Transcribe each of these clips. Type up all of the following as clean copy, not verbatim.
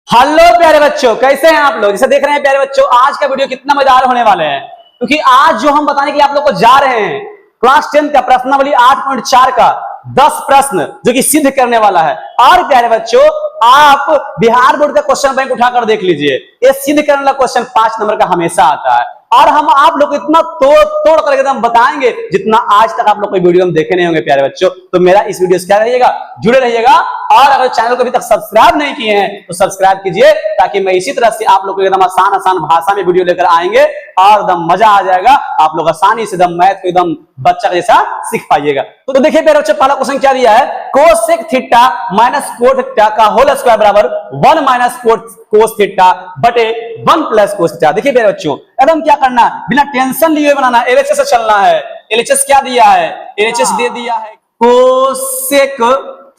Hello प्यारे बच्चों, कैसे हैं आप लोग। जैसे देख रहे हैं प्यारे बच्चों, आज का वीडियो कितना मजेदार होने वाले हैं, क्योंकि आज जो हम बताने के लिए आप लोग को जा रहे हैं क्लास 10 का प्रश्नावली 8.4 का 10 प्रश्न जो कि सिद्ध करने वाला है। और प्यारे बच्चों, आप बिहार बोर्ड का क्वेश्चन बैंक उठाकर देख लीजिए, ये सिद्ध करने वाला क्वेश्चन 5 नंबर का हमेशा आता है। और हम आप लोग को इतना तोड़ कर एकदम बताएंगे जितना आज तक आप लोग कोई वीडियो हम देखे नहीं होंगे प्यारे बच्चों। तो मेरा इस वीडियो से क्या रहिएगा, जुड़े रहिएगा। और अगर चैनल को अभी तक सब्सक्राइब नहीं किए हैं तो सब्सक्राइब कीजिए, ताकि मैं इसी तरह से आप लोग को एकदम आसान भाषा में वीडियो लेकर आएंगे और एकदम मजा आ जाएगा। आप लोग आसानी से एकदम मैथ को एकदम बच्चा जैसा सीख पाइएगा। तो देखिए प्यारे बच्चों, पहला क्वेश्चन क्या दिया है, cosec theta minus cot theta का होल स्क्वायर बराबर 1 माइनस कोस थीटा बटे 1 प्लस कोस थीटा। देखिए प्यारे बच्चों, एकदम क्या करना, बिना टेंशन लिए बनाना, एलएचएस से चलना है। एलएचएस क्या दिया है, एलएचएस दे दिया है cosec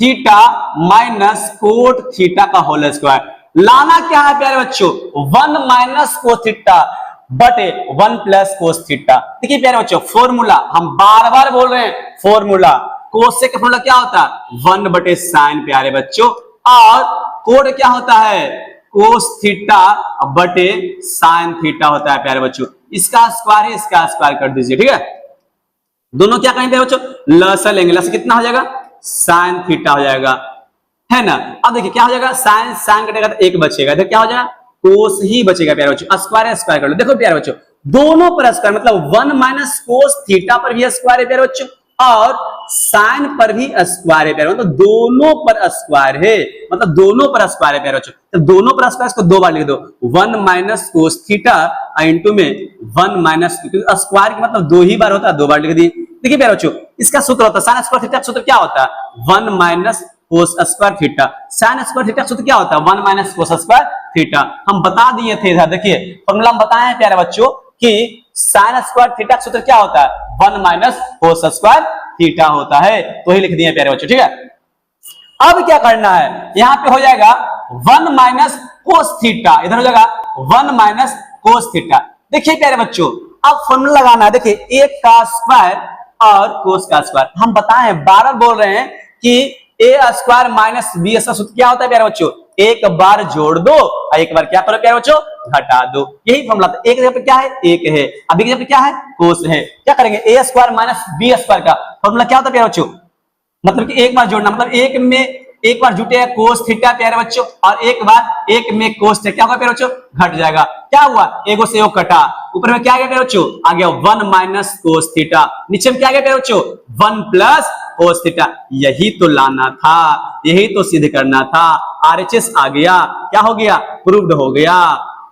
theta minus cot theta का होल स्क्वायर। लाना क्या है प्यारे बच्चों, 1 माइनस कोस थीटा बटे 1 प्लस कोस थीटा। देखिए प्यारे बच्चों, फॉर्मूला हम बार बार बोल रहे हैं, फॉर्मूला कोसेक का फॉर्मूला क्या होता है 1 बटे साइन प्यारे बच्चों, और कोट क्या होता है कोस थीटा बटे साइन थीटा होता है प्यारे बच्चों। इसका स्क्वायर है, इसका स्क्वायर कर दीजिए, ठीक है। दोनों क्या करेंगे बच्चों, लसा लेंगे, लसा कितना हो जाएगा साइन थीटा हो जाएगा, है ना। अब देखिए क्या हो जाएगा, साइन साइन कटेगा तो 1 बचेगा, इधर क्या हो जाएगा कोस ही बचेगा प्यारे बच्चों। स्क्वायर स्क्वायर कर लो, देखो प्यारे बच्चों दोनों पर स्क्वायर मतलब 1 माइनस कोस थीटा पर भी स्क्वायर है प्यारे बच्चों, और साइन पर भी स्क्वायर है प्यारे, मतलब दोनों पर स्क्वायर है, मतलब दोनों पर स्क्वायर है प्यारे बच्चों। तो दोनों पर स्क्वायर को 2 बार लिख दो, 1 माइनस कोस थीटा इंटू में 1 माइनस स्क्वायर की मतलब 2 ही बार होता है, 2 बार लिख दी। देखिए प्यारे बच्चों, इसका सूत्र होता है साइन स्क्वायर थीटा का सूत्र क्या होता है 1 minus cos square theta. Sine square theta का सूत्र क्या होता है 1 माइनस कोस स्क्वायर थीटा। हम बता दिए थे इधर, देखिए फॉर्मूला हम बताए हैं प्यारे बच्चों कि साइन स्क्वायर थीटा का सूत्र क्या होता है 1 माइनस कोस स्क्वायर थीटा होता है, तो ही लिख दिए प्यारे बच्चों, ठीक है। अब क्या करना है, यहां पे हो जाएगा 1 माइनस कोस थीटा, इधर हो जाएगा 1 माइनस कोस थीटा। देखिए प्यारे बच्चों, अब फॉर्मूला लगाना है, देखिए 1 का स्क्वायर और कोस का स्क्वायर। हम बताएं बार बार बोल रहे हैं कि ए स्क्वायर माइनस बी का सूत्र क्या होता है प्यारे बच्चों, एक बार जोड़ दो और एक बार क्या करो प्यारे बच्चों घटा दो, यही फॉर्मूला था। एक जगह पे क्या है 1 है, अभी जगह पे क्या है कोस है, क्या करेंगे ए स्क्वायर माइनस बी स्क्वायर का फॉर्मूला क्या होता है प्यारे बच्चों, मतलब कि एक बार जोड़ना, मतलब एक बार जुटे कोस थीटा प्यारे बच्चों, और एक में कोस थीटा क्या होगा प्यारे बच्चों घट जाएगा। क्या हुआ, एगो से एगो कटा, ऊपर में क्या आ गया प्यारे बच्चों आ गया 1 माइनस कोस थीटा, नीचे में क्या आ गया प्यारे बच्चों 1 प्लस कोस थीटा। यही तो लाना था, यही तो सिद्ध करना था, आरएचएस आ गया, क्या हो गया प्रूव्ड हो गया।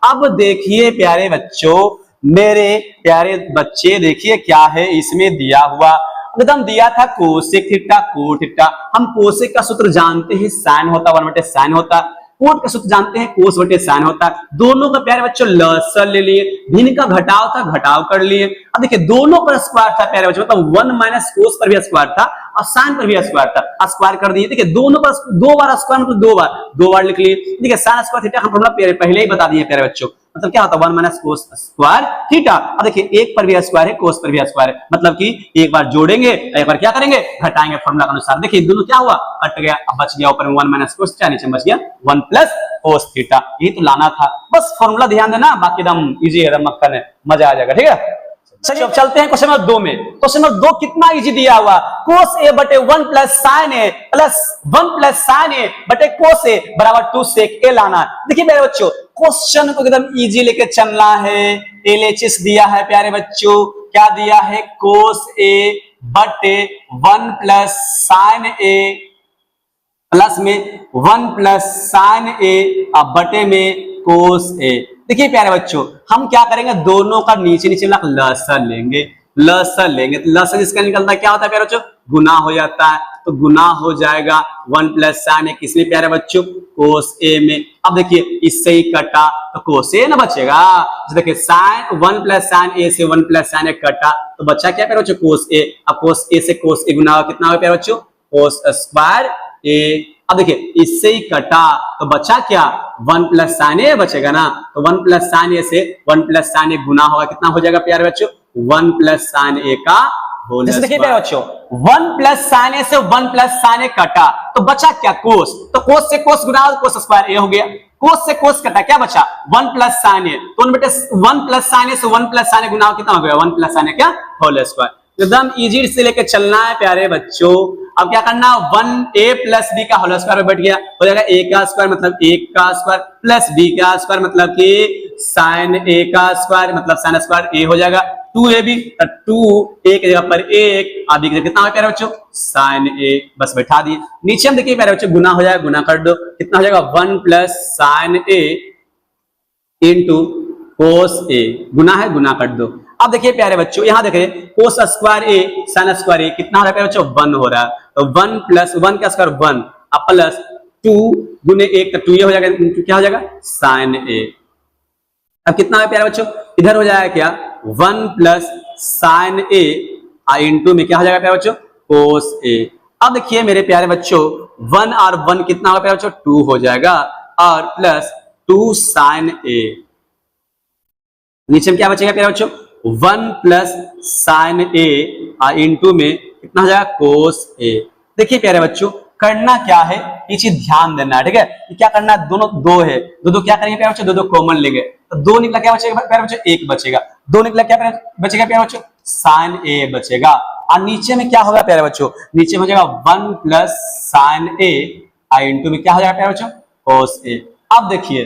अब देखिए प्यारे बच्चों, मेरे प्यारे बच्चे, देखिए क्या है इसमें दिया हुआ, एकदम दिया था कोसेक थीटा कोट थीटा। हम कोसेक का सूत्र जानते हैं साइन होता 1 बटे साइन होता, कोट का सूत्र जानते हैं कोस बटे साइन होता। दोनों का प्यारे बच्चों लसन ले लिए, भिन्न का घटाव था घटाव कर लिए। अब देखिए दोनों पर स्क्वायर था प्यारे बच्चों, मतलब 1 माइनस कोस पर भी स्क्वायर था और साइन पर भी स्क्वायर था, स्क्वायर कर दिए। देखिए दोनों पर 2 बार स्क्वायर मतलब 2 बार लिख लिए। देखिए साइन स्क्वायर थीटा हम फॉर्मूला पहले ही बता दिए प्यारे बच्चों, मतलब क्या होता है 1 माइनस कोस स्क्वायर थीटा। अब देखिए एक पर भी स्क्वायर है कोस पर भी स्क्वायर है, मतलब कि एक बार जोड़ेंगे एक बार क्या करेंगे घटाएंगे फॉर्मूला के अनुसार। देखिए दोनों क्या हुआ कट गया, अब बच गया ऊपर में 1 माइनस कोस थीटा, नीचे बच गया 1 प्लस कोस थीटा। यही तो लाना था, बस फॉर्मूला ध्यान देना, बाकी एकदम इजी है, एकदम मक्खन है, मजा आ जाएगा, ठीक है। चलिए अब चलते हैं क्वेश्चन नंबर 2 में। क्वेश्चन नंबर 2 कितना इजी दिया हुआ, कोस ए बटे 1 प्लस साइन ए प्लस 1 प्लस साइन ए बटे कोस ए बराबर 2 सेक ए लाना। देखिए मेरे बच्चों, क्वेश्चन को एकदम इजी लेके चलना है। एलएचएस दिया है प्यारे बच्चों, क्या दिया है कोस ए बटे 1 प्लस साइन ए प्लस में 1 प्लस साइन ए और बटे में कोस ए। देखिए प्यारे बच्चों, हम क्या करेंगे दोनों का नीचे नीचे लसन लेंगे, लसन लेंगे तो लसन इसका निकलता है क्या होता है प्यारे बच्चों गुना हो जाता है, तो गुना हो जाएगा 1 प्लस साइन ए किसमें प्यारे बच्चों कोस ए में। अब देखिए इससे ही कटा तो कोस ए ना बचेगा, देखिए साइन 1 प्लस साइन ए से 1 प्लस साइन ए कटा तो बच्चा क्या प्यारे बच्चों कोस ए। अब कोस ए से कोस ए गुना कितना हो प्यारे बच्चों कोस स्क्वायर ए। अब देखिए इससे ही कटा तो बचा क्या 1 प्लस साइन ए बचेगा ना, तो 1 प्लस साइन ए से 1 प्लस साइन ए गुना होगा कितना हो जाएगा प्यारे बच्चों 1 प्लस साइन ए का जैसे देखिए प्यारे बच्चों 1 प्लस साइन ए से 1 प्लस साइन ए कटा तो बचा क्या कोस, तो कोस से कोस गुना कोस स्क्वायर ए हो गया, कोस से कोस कटा क्या बचा 1 प्लस साइन ए, तो बेटे 1 प्लस साइन ए से 1 प्लस साइन ए गुना कितना हो गया 1 प्लस साइन ए क्या होल स्क्वायर। एकदम इजी से लेके चलना है प्यारे बच्चों। अब क्या करना 1a प्लस बी का होल स्क्वायर बैठ गया, हो जाएगा a का स्क्वायर मतलब 1 का स्क्वायर प्लस b का स्क्वायर मतलब कि साइन a का स्क्वायर मतलब साइन स्क्वायर a हो जाएगा 2ab, 2 एक जगह पर 1 आदि की जगह कितना हो प्यारे बच्चों साइन a, बस बैठा दिए। नीचे हम देखिए प्यारे बच्चों गुना हो जाएगा, गुना कर दो कितना हो जाएगा 1 plus sign a into cos a, गुना है गुना कर दो। अब देखिए प्यारे बच्चों यहां देखिए कोस स्क्वायर ए साइन स्क्वायर ए कितना हो रहा है प्यारे बच्चों 1 हो रहा है, तो 1 प्लस 1 का स्क्वायर 1 अब प्लस 2 गुने 1 तो 2 ये हो जाएगा, क्या हो जाएगा साइन ए। अब कितना है प्यारे बच्चों इधर हो जाएगा क्या 1 प्लस साइन ए इंटू में क्या हो जाएगा प्यारे बच्चों कोस ए। अब देखिए मेरे प्यारे बच्चों 1 और 1 कितना होगा प्यारे बच्चों 2 हो जाएगा और प्लस 2 साइन ए, नीचे में क्या बचेगा प्यारे बच्चों 1 प्लस साइन ए इंटू में कितना हो जाएगा कोस ए। देखिए प्यारे बच्चों करना क्या है ये चीज ध्यान देना है, ठीक है। क्या करना है दोनों दो है, दो क्या करेंगे प्यारे बच्चों दो कॉमन लेंगे, तो 2 निकला क्या बचेगा प्यारे बच्चों 1 बचेगा, 2 निकला क्या बचेगा प्यारे बच्चों साइन ए बचेगा और नीचे में क्या होगा प्यारे बच्चों नीचे में हो जाएगा 1 प्लस साइन ए इंटू में क्या हो जाएगा प्यारे बच्चों कोस ए। अब देखिए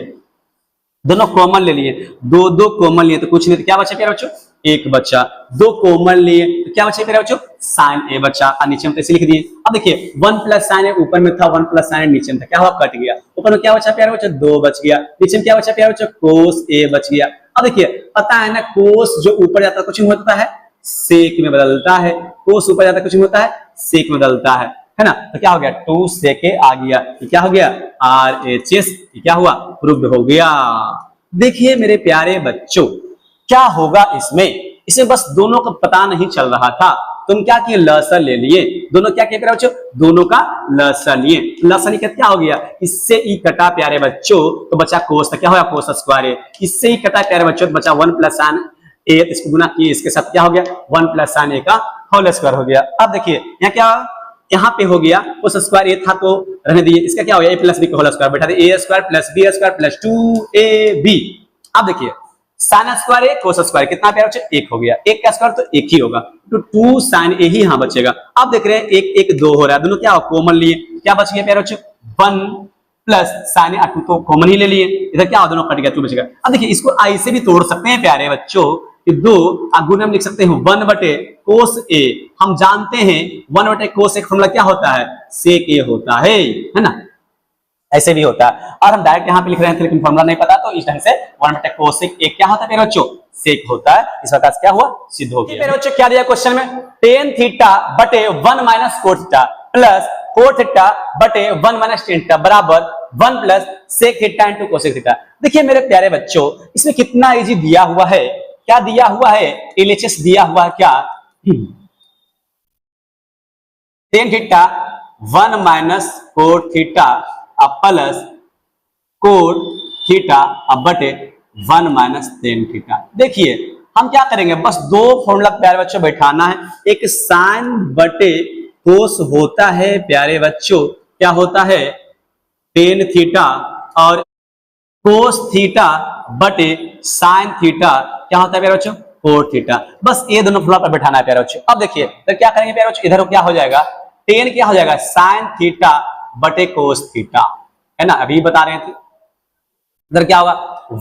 दोनों कॉमन ले लिए, दो कॉमन लिए तो कुछ नहीं, तो क्या बचा प्यारे बच्चों 1 बचा, 2 कॉमन लिए तो क्या बचा प्यारे बच्चों साइन ए बचा और नीचे में ऐसे लिख दिए। अब देखिए 1 प्लस साइन ए ऊपर में था 1 प्लस साइन ए नीचे में था, क्या हुआ कट गया, ऊपर में क्या बचा प्यारे बच्चों 2 बच गया, नीचे में क्या बचा प्यारे बच्चों कोस ए बच गया। अब देखिए पता है ना कोस जो ऊपर जाता है कुछ नहीं होता है सेक में बदलता है, कोस ऊपर जाता है कुछ नहीं होता है सेक में बदलता है ना, तो क्या हो गया 2 सेक आ गया, तो क्या हो गया RHS, क्या हुआ प्रूव्ड हो गया। देखिए मेरे प्यारे बच्चों क्या होगा इसमें बस दोनों का पता नहीं चल रहा था, तुम क्या किए लसा ले लिए, दोनों क्या किए प्यारे बच्चों दोनों का लसा लिए, लसा लेकर क्या हो गया इससे ई कटा प्यारे बच्चों तो बचा कोस, तो क्या होगा कोस स्क्वायर ए, इससे ही कटा प्यारे बच्चों तो बचा 1 प्लस साइन ए, इसको गुना किए इसके साथ क्या हो गया 1 प्लस साइन ए का होल स्क्वायर हो गया। अब देखिए यहाँ क्या यहाँ पे हो गया कोस स्क्वायर ए था तो रहने दिए, इसका क्या हो गया ए प्लस बी का होल स्क्वायर बैठा दिए A square plus B square plus 2ab। अब देखिए sine square A cos square कितना प्यारा बच्चे 1 हो गया, 1 का स्क्वायर तो 1 ही होगा तो 2 साइन ए ही यहाँ बचेगा। अब देख रहे हैं 1 1 2 हो रहा है, दोनों क्या कॉमन लिए, क्या बच गया प्यारे बच्चे 1 प्लस साइन ए 2 तो कॉमन ही ले लिए, इधर क्या दोनों कट गया 2 बचेगा। अब देखिए इसको आई से भी तोड़ सकते हैं प्यारे बच्चों कि 2 गुना में लिख सकते हैं 1 बटे कोस ए, हम जानते हैं 1 बटे कोस ए फॉर्मूला क्या होता है सेक ए होता है ना, ऐसे भी होता है और हम डायरेक्ट यहाँ पे लिख रहे हैं लेकिन फॉर्मूला नहीं पता तो इस ढंग से 1 बटे कोसेक ए क्या होता है मेरे बच्चों सेक होता है। इस प्रकार से क्या हुआ सिद्ध हो गया। मेरे बच्चों क्या दिया क्वेश्चन में tan थीटा बटे 1 minus cot theta plus cot theta बटे 1 माइनस tan थीटा बराबर 1 plus sec theta into cosec theta. देखिए मेरे प्यारे बच्चों इसमें कितना इजी दिया हुआ है, क्या दिया हुआ है LHS दिया हुआ है क्या tan theta 1 minus cot theta plus cot theta बटे 1 माइनस tan थीटा। देखिए हम क्या करेंगे बस 2 फॉर्मूला प्यारे बच्चों बैठाना है, एक साइन बटे कोस होता है प्यारे बच्चों क्या होता है tan थीटा और कोस थीटा बटे साइन थीटा क्या होता है प्यारे बच्चों कोट थीटा, बस ये दोनों फॉर्मूला पर बैठाना है प्यारे बच्चों। अब देखिए तो क्या करेंगे प्यारे बच्चों इधर क्या हो जाएगा tan क्या हो जाएगा साइन थीटा बटे कोस थीटा है ना, अभी बता रहे थे। इधर क्या होगा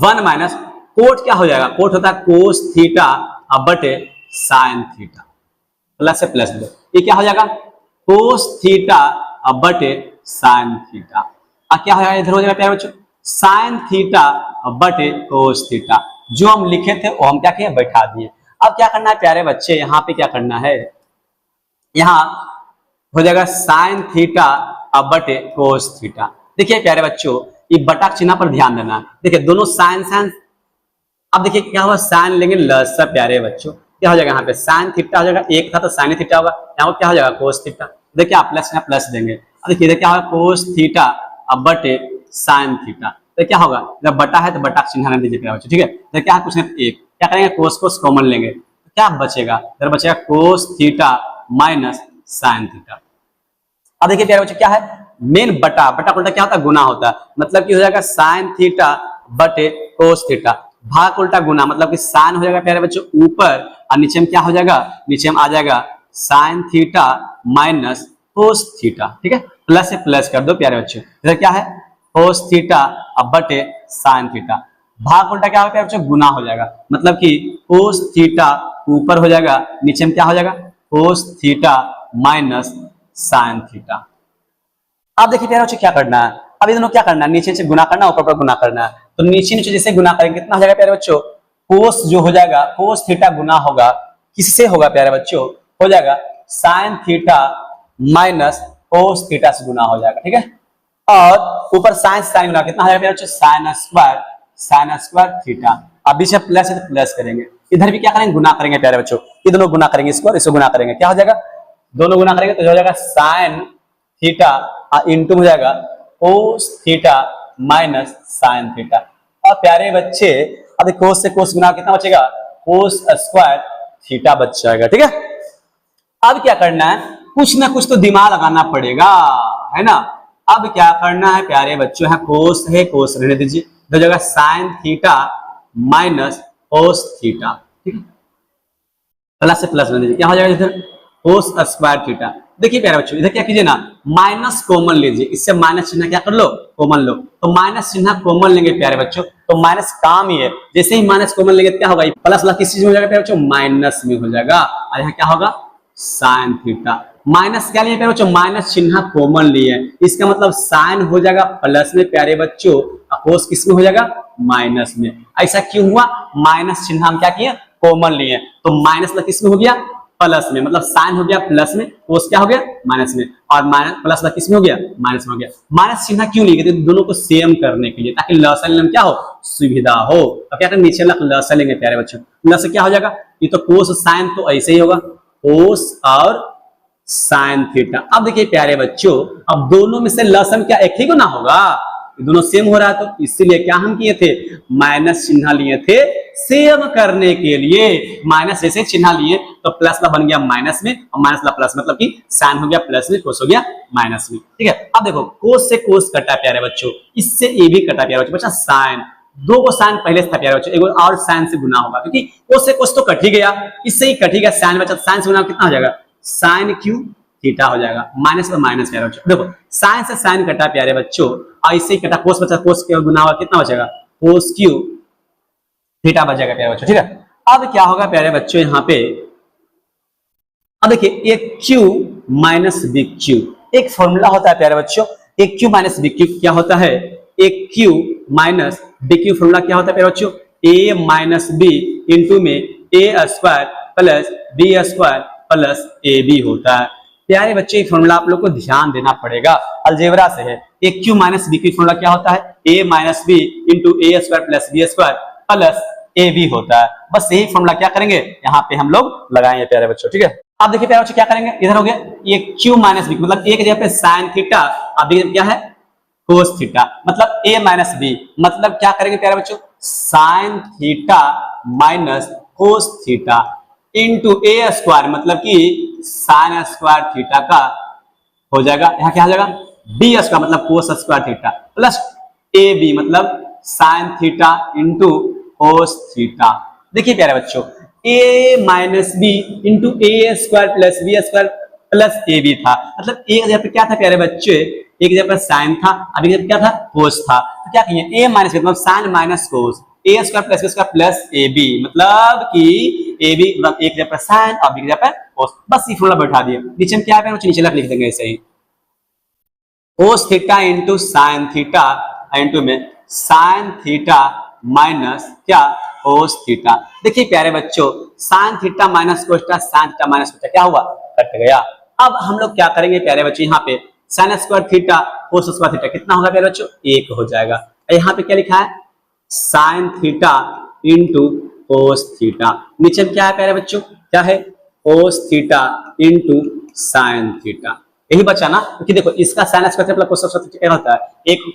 1 माइनस कोट क्या हो जाएगा कोट होता है कोस थीटा बटे साइन थीटा प्लस से प्लस दो, ये क्या हो जाएगा कोस थीटा बटे साइन थीटा क्या हो जाएगा इधर हो जाएगा प्यारे बच्चों साइन थीटा बटे कोस थीटा, जो हम लिखे थे वो हम क्या किए बैठा दिए। अब क्या करना है प्यारे बच्चे यहाँ पे क्या करना है यहाँ हो जाएगा साइन थीटा बटे कोस थीटा। देखिए प्यारे बच्चों ये बटा चिन्ह पर ध्यान देना, देखिए दोनों साइन साइन। अब देखिए क्या हुआ साइन लेंगे लसा प्यारे बच्चों क्या हो जाएगा यहाँ पे साइन थीटा हो जाएगा, एक था तो साइन थीटा होगा, यहाँ क्या हो जाएगा कोस थीटा, देखिए आप प्लस यहाँ प्लस देंगे। अब देखिए इधर क्या होगा कोस थीटा बटे साइन थीटा, तो क्या होगा जब बटा है तो बटा चिन्ह दीजिए प्यारे बच्चों, ठीक है। इधर क्या है कुछ नहीं एक क्या करेंगे कोस कोस कॉमन लेंगे, क्या बचेगा, इधर बचेगा cos theta minus sine theta. अब देखिए प्यारे बच्चों क्या है, मेन बटा, बटा उल्टा क्या होता है, गुना होता है, मतलब कि हो जाएगा साइन थीटा बटे कोस थीटा, भाग उल्टा गुना, मतलब कि साइन हो जाएगा प्यारे बच्चों ऊपर और नीचे में क्या हो जाएगा, नीचे में आ जाएगा sign theta minus cos theta. ठीक है, प्लस से प्लस कर दो प्यारे बच्चों, इधर क्या है कोस थीटा अब बटे साइन थीटा, भाग उल्टा क्या होगा प्यारे बच्चों, गुना हो जाएगा, मतलब कि कोस थीटा ऊपर हो जाएगा, नीचे में क्या हो जाएगा cos theta minus sine theta. अब देखिए प्यारे बच्चों क्या करना है, अब ये दोनों क्या करना है, नीचे से गुना करना, ऊपर ऊपर गुना करना है, तो नीचे नीचे जैसे गुना करेंगे कितना हो जाएगा प्यारे बच्चों, कोस जो हो जाएगा कोस थीटा गुना होगा किससे होगा प्यारे बच्चों, हो जाएगा sign theta minus cos theta से गुना हो जाएगा। ठीक है, और ऊपर साइन साइन गुना कितना हो जाएगा प्यारे बच्चों, साइन स्क्वायर थीटा। अब बीच में प्लस है तो प्लस करेंगे, इधर भी क्या करेंगे गुना करेंगे प्यारे बच्चों, ये दोनों गुना करेंगे, इसको इसको गुना करेंगे, क्या हो जाएगा, दोनों गुना करेंगे तो हो जाएगा साइन थीटा और इंटू हो जाएगा cos theta minus sine theta. और प्यारे बच्चे अब कोस से कोस गुना कितना बचेगा, कोस स्क्वायर थीटा बच जाएगा। ठीक है, अब क्या करना है, कुछ ना कुछ तो दिमाग लगाना पड़ेगा, है ना। अब क्या करना है प्यारे बच्चों, है कोस है, कोस रहने दीजिए, तो जगह sign theta minus cos theta. ठीक है, प्लस से प्लस रहने दीजिए, क्या हो जाएगा इधर कोस स्क्वायर थीटा। देखिए प्यारे बच्चों इधर क्या कीजिए ना, माइनस कॉमन लीजिए, इससे माइनस चिन्ह क्या कर लो, कॉमन लो, तो माइनस चिन्ह कॉमन लेंगे प्यारे बच्चों, तो माइनस काम ही है, जैसे ही माइनस कॉमन लेंगे क्या होगा, प्लस प्लस किस चीज में हो जाएगा प्यारे बच्चों, माइनस में हो जाएगा, और यहाँ क्या होगा साइन थीटा। माइनस क्या लिए प्यारे बच्चों, माइनस चिन्ह कॉमन लिए, इसका मतलब साइन हो जाएगा प्लस में प्यारे बच्चों, कोस किस में हो जाएगा, माइनस में। ऐसा क्यों हुआ, माइनस चिन्ह हम क्या किए, कॉमन लिए, तो माइनस किस में हो गया, प्लस में, मतलब साइन हो गया प्लस में, कोस क्या हो गया माइनस में, और माइनस प्लस किस में हो गया, माइनस में हो गया। माइनस चिन्ह क्यों लिए, दोनों को सेम करने के लिए, ताकि लसन क्या हो, सुविधा हो। तो क्या करें, नीचे लसन लेंगे प्यारे बच्चों, लस क्या हो जाएगा, ये तो कोस साइन तो ऐसे ही होगा, कोस और साइन थीटा। अब देखिए प्यारे बच्चों, अब दोनों में से लसन क्या एक ही को ना होगा, दोनों सेम हो रहा है, तो इसीलिए क्या हम किए थे, माइनस चिन्ह लिए थे सेम करने के लिए। माइनस जैसे चिन्ह लिए तो प्लस ला बन गया माइनस में, और माइनस ला प्लस, मतलब कि साइन हो गया प्लस में, कोस हो गया माइनस में। ठीक है, अब देखो कोस से कोस कटा प्यारे बच्चों, इससे ए भी कटा प्यारे बच्चों, बच्चा साइन, दो को साइन पहले था प्यारे बच्चों, एक और साइन से गुना होगा, क्योंकि कोस से कोस तो कट ही गया, इससे ही कट ही गया, साइन बचा, साइन से गुना कितना हो जाएगा, साइन क्यू थीटा हो जाएगा, माइनस में माइनस प्यारे बच्चों। देखो साइन से साइन कटा प्यारे बच्चों, और इससे ही कटा कोस बचा, कोस के गुना हुआ कितना बचेगा, कोस क्यू थीटा बचेगा प्यारे बच्चों। ठीक है, अब क्या होगा प्यारे बच्चों यहाँ पे, अब देखिए एक क्यू माइनस बी क्यू, एक फॉर्मूला होता है प्यारे बच्चों, एक क्यू माइनस बी क्यू क्या होता है, एक Q minus B Q formula क्या होता है प्यारे बच्चों, ए माइनस बी इंटू में A square plus B square plus A B होता है। प्यारे बच्चे ये फॉर्मूला आप लोग को ध्यान देना पड़ेगा, अलजेब्रा से है। एक Q minus B Q formula क्या होता है, A minus B into A square plus B square plus A B होता है। बस यही फॉर्मूला क्या करेंगे यहाँ पे हम लोग लगाएंगे प्यारे बच्चों। ठीक है, आप देखिए प्यारे बच्चों क्या करेंगे, इधर हो गया ये क्यू माइनस बी, मतलब एक जगह पे साइन थीटा, अब क्या है कोस थीटा, मतलब ए माइनस बी, मतलब क्या करेंगे प्यारे बच्चों, sine theta minus cos theta into A square, मतलब कि साइन स्क्वायर थीटा का हो जाएगा, यहाँ क्या हो जाएगा बी स्क्वायर, मतलब cos square theta plus A B, मतलब sine theta into cos theta. देखिए प्यारे बच्चों, A minus B into A square plus B square plus A B था, मतलब एक जगह पे क्या था प्यारे बच्चे, एक जगह पर साइन था, अब एक जगह क्या था कोस था, तो क्या कहिए ए माइनस मतलब sine minus cos, A square plus B square plus A B, मतलब कि ए बी मतलब एक जगह पर साइन और एक जगह पर कोस, बस ये फॉर्मूला बैठा दिए। नीचे में क्या है नीचे लिख देंगे ऐसे ही, cos theta into sine theta into में साइन थीटा माइनस क्या कोस थीटा। देखिए प्यारे बच्चों, sine theta minus cos theta, sine theta minus cos theta क्या हुआ, कट गया। अब हम लोग क्या करेंगे प्यारे बच्चों, यहाँ पे sine square theta cos square theta कितना होगा प्यारे बच्चों, एक हो जाएगा। यहाँ पे क्या लिखा है, sign theta into cos theta, नीचे में क्या है प्यारे बच्चों, क्या है कोस थीटा इंटू साइन थीटा, यही बचा ना, क्योंकि देखो इसका sine square theta plus cos square theta क्या होता है, एक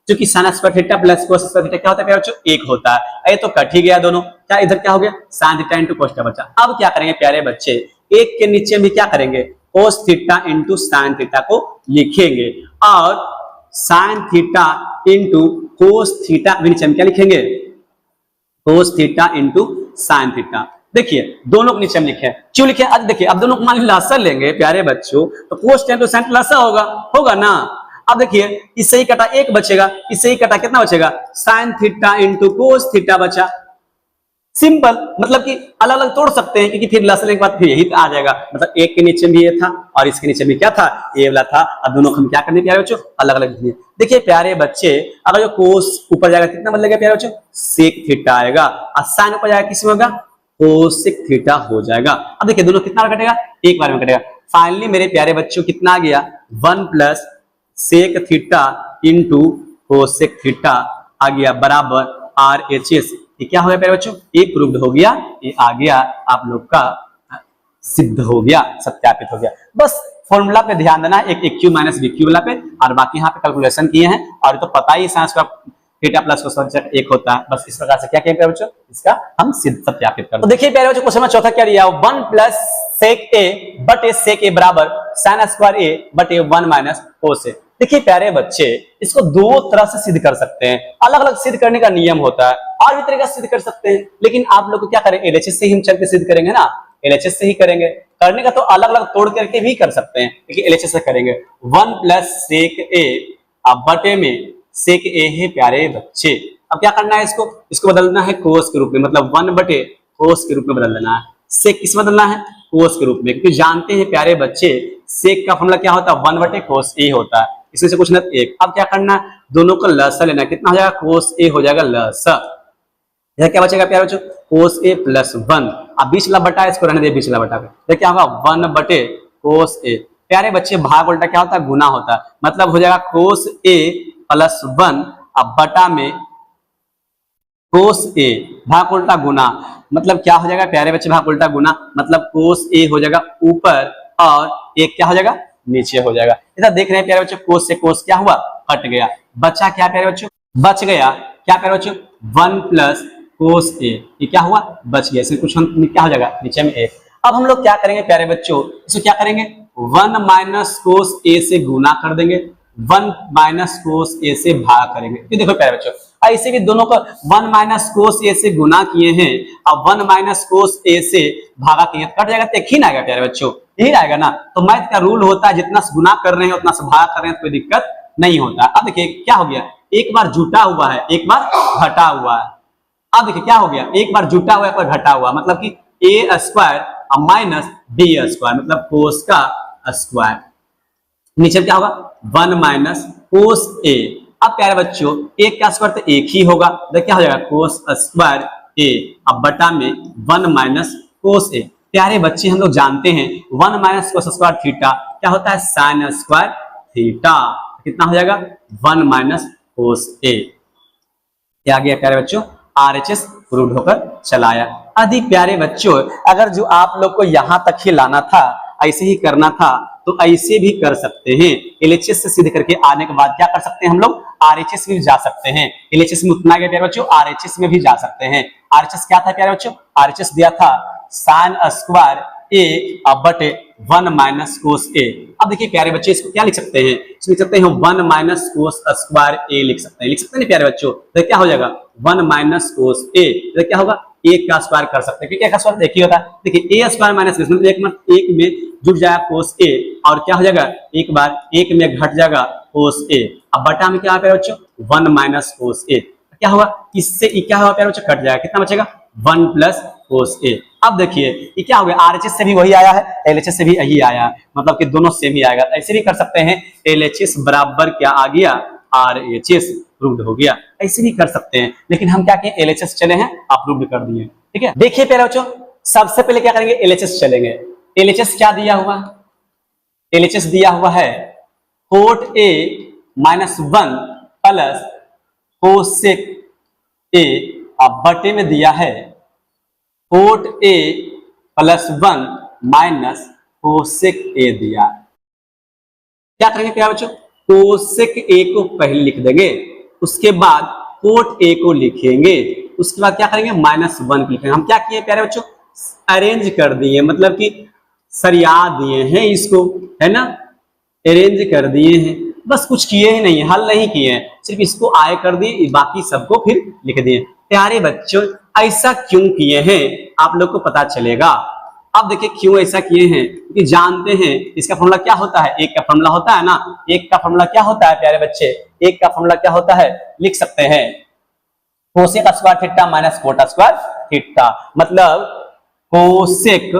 क्योंकि sin square theta plus cos square theta क्या होता है प्यारे बच्चों, एक होता है। ये तो कट ही गया दोनों, क्या इधर क्या हो गया sin theta into cos theta बचा। अब क्या करेंगे प्यारे बच्चे, एक के नीचे भी क्या करेंगे cos theta into sin theta को लिखेंगे और sin theta into cos theta भी नीचे में क्या लिखेंगे cos theta into sin theta. देखिए दोनों को नीचे में लिखे, क्यों लिखे, अब देखिए अब दोनों को मान लीजिए लसा लेंगे प्यारे बच्चों तो cos इंटू sin लसा होगा ना। अब देखिए इससे ही कटा एक बचेगा, इससे ही कटा कितना बचेगा sin theta into cos theta बचा। सिंपल, मतलब कि अलग अलग तोड़ सकते हैं क्योंकि फिर लस लेने के बाद फिर यही आ जाएगा, मतलब एक के नीचे भी ये था और इसके नीचे भी क्या था ये वाला था। अब दोनों को हम क्या करने प्यारे बच्चों अलग अलग लिखने। देखिए प्यारे बच्चे अगर जो cos ऊपर जाएगा कितना बदलेगा प्यारे बच्चों sec थीटा आएगा और sin ऊपर जाएगा किस में होगा cosec थीटा हो जाएगा। अब देखिए दोनों कितना कटेगा एक बार में कटेगा। फाइनली मेरे प्यारे बच्चों कितना आ गया 1 plus sec theta into cosec theta आ गया बराबर RHS। ये क्या हो गया प्यारे बच्चों ये प्रूव्ड हो गया, ये आ गया आप लोग का सिद्ध हो गया, सत्यापित हो गया। बस फॉर्मूला पे ध्यान देना एक AQ माइनस BQ वाला पे, और बाकी यहाँ पे कैलकुलेशन किए हैं और तो पता ही साइंस का थीटा प्लस cos एक होता है। बस इस प्रकार से क्या किया बच्चों इसका हम सिद्ध सत्यापित कर। तो देखिए प्यारे बच्चों क्वेश्चन में चौथा क्या दिया 1 प्लस sec a बटे sec a बराबर sin स्क्वायर a बटे 1 माइनस cos a। देखिए प्यारे बच्चे इसको दो तरह से सिद्ध कर सकते हैं, अलग अलग सिद्ध करने का नियम होता है और भी तरीका से सिद्ध कर सकते हैं, लेकिन आप लोग को क्या करें LHS से ही हम चल के सिद्ध करेंगे ना, LHS से ही करेंगे। करने का तो अलग अलग तोड़ करके भी कर सकते हैं लेकिन LHS से करेंगे। 1 प्लस sec a अब बटे में sec a है प्यारे बच्चे। अब क्या करना है इसको बदलना है cos के रूप में, मतलब 1 बटे cos के रूप में बदल देना है। sec किस बदलना है cos के रूप में, क्योंकि जानते हैं प्यारे बच्चे sec का फॉर्मूला क्या होता है 1 बटे cos a होता है, इसमें से कुछ ना एक। अब क्या करना है दोनों का लसा लेना है, कितना हो जाएगा cos a हो जाएगा लसा, यह क्या बचेगा प्यारे बच्चों cos a प्लस 1। अब बीच वाला बटा इसको रहने दे बीच वाला बटा पे, क्या होगा 1 बटे cos a। प्यारे बच्चे भाग उल्टा क्या होता है गुना होता है, मतलब हो जाएगा cos a प्लस 1 अब बटा में cos a भाग उल्टा गुना, मतलब क्या हो जाएगा प्यारे बच्चे भाग उल्टा गुना, मतलब cos a हो जाएगा ऊपर और एक क्या हो जाएगा नीचे हो जाएगा। इधर देख रहे हैं प्यारे बच्चों cos से cos क्या हुआ कट गया, बचा क्या प्यारे बच्चों बच गया क्या प्यारे बच्चों 1 प्लस cos a, ये क्या हुआ बच गया, इसमें कुछ क्या हो जाएगा नीचे में एक। अब हम लोग क्या करेंगे प्यारे बच्चों इसको क्या करेंगे 1 माइनस cos a से गुना कर देंगे, 1 माइनस cos a से भाग करेंगे। ये देखो प्यारे बच्चों ऐसे भी दोनों को 1 माइनस cos a से गुना किए हैं, अब 1 माइनस cos a से भागा किए कट जाएगा तो एक ही ना आएगा प्यारे बच्चों, यही आएगा ना। तो मैथ का रूल होता है जितना से गुना कर रहे हैं उतना से भाग कर रहे हैं तो कोई दिक्कत नहीं होता। अब देखिए क्या हो गया एक बार जुटा हुआ है एक बार घटा हुआ है। अब देखिए क्या हो गया एक बार जुटा हुआ एक बार घटा हुआ, मतलब कि a square minus b square मतलब cos का स्क्वायर, नीचे क्या होगा 1 माइनस cos a। अब प्यारे बच्चों एक का स्क्वायर तो एक ही होगा तो क्या हो जाएगा cos स्क्वायर a अब बटा में 1 माइनस cos a। प्यारे बच्चे हम लोग जानते हैं 1 माइनस cos स्क्वायर थीटा क्या होता है sin स्क्वायर थीटा, कितना हो जाएगा 1 माइनस cos a। क्या गया प्यारे बच्चों RHS प्रूव होकर चलाया। यदि प्यारे बच्चों अगर जो आप लोग को यहाँ तक ही लाना था ऐसे ही करना था तो ऐसे भी कर सकते हैं, LHS से सिद्ध करके आने के बाद क्या कर सकते हैं हम लोग RHS में भी जा सकते हैं। LHS में उतना गया प्यारे बच्चों RHS में भी जा सकते हैं। RHS क्या था प्यारे बच्चों RHS दिया था sin स्क्वायर a अब बटे 1 माइनस cos a। अब देखिए प्यारे बच्चे इसको क्या लिख सकते हैं इसमें लिख सकते हैं 1 माइनस cos स्क्वायर a लिख सकते हैं ना प्यारे बच्चों। तो क्या हो जाएगा 1 माइनस cos a, तो क्या होगा एक का स्क्वायर कर सकते हैं क्योंकि एक का स्क्वायर एक ही होता है। देखिए a स्क्वायर माइनस एक में जुड़ जाएगा cos a और क्या हो जाएगा एक बार एक में घट जाएगा cos a, अब बटा में क्या है प्यारे बच्चों 1 माइनस cos a। क्या होगा इससे क्या होगा प्यारे बच्चों कट जाएगा, कितना बचेगा 1 प्लस cos a। अब देखिए ये क्या हो गया RHS से भी वही आया है LHS से भी यही आया है, मतलब कि दोनों सेम ही आएगा। ऐसे भी कर सकते हैं LHS बराबर क्या आ गया RHS प्रूव्ड हो गया, ऐसे भी कर सकते हैं लेकिन हम क्या किए LHS चले हैं अप्रूव्ड कर दिए। ठीक है देखिए प्यारे बच्चों सबसे पहले क्या करेंगे LHS चलेंगे। LHS क्या दिया हुआ LHS दिया हुआ है cot a minus 1 plus cosec a अब बटे में दिया है cot a plus 1 minus cosec a दिया। क्या करेंगे प्यारे बच्चों cosec a को पहले लिख देंगे उसके बाद कोट ए को लिखेंगे, उसके बाद क्या करेंगे -1 को लिखेंगे। हम क्या किए प्यारे बच्चों, अरेंज कर दिए, मतलब कि सरिया दिए हैं इसको, है ना, अरेंज कर दिए हैं, बस कुछ किए ही नहीं, हल नहीं किए हैं, सिर्फ इसको आए कर दिए, बाकी सबको फिर लिख दिए। प्यारे बच्चों ऐसा क्यों किए हैं आप लोग को पता चलेगा। अब देखिए क्यों ऐसा किए हैं, क्योंकि जानते हैं इसका फॉर्मूला क्या होता है, एक का फॉर्मूला होता है ना, एक का फॉर्मूला क्या होता है प्यारे बच्चे, एक का फॉर्मूला क्या होता है, लिख सकते हैं cosec square theta minus cot square theta, मतलब कोसेक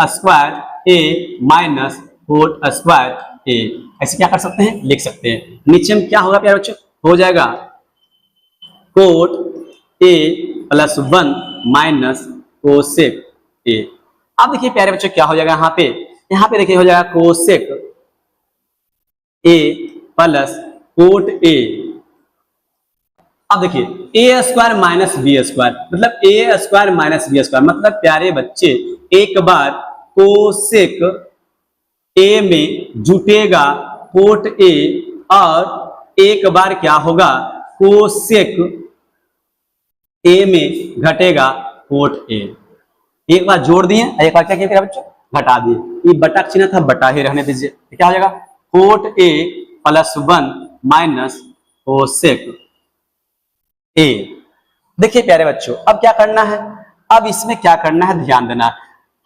स्क्वायर ए माइनस कोट स्क्वायर ए, ऐसे क्या कर सकते हैं, लिख सकते हैं। नीचे में क्या होगा प्यारे बच्चों, हो जाएगा cot A plus 1 minus cosec ए। अब देखिए प्यारे बच्चों क्या हो जाएगा, यहाँ पे देखिए हो जाएगा cosec A plus cot A. अब देखिए ए स्क्वायर माइनस बी स्क्वायर, मतलब ए स्क्वायर माइनस बी स्क्वायर, मतलब प्यारे बच्चे एक बार कोसेक ए में जुटेगा कोट ए और एक बार क्या होगा कोसेक ए में घटेगा कोट ए। एक बार जोड़ दिए, एक बार क्या किया बच्चों, घटा दिए, ये बटा चिन्ह था, बटा ही रहने दीजिए, क्या हो जाएगा cot A plus 1 minus cosec ए। देखिए प्यारे बच्चों अब क्या करना है, अब इसमें क्या करना है ध्यान देना।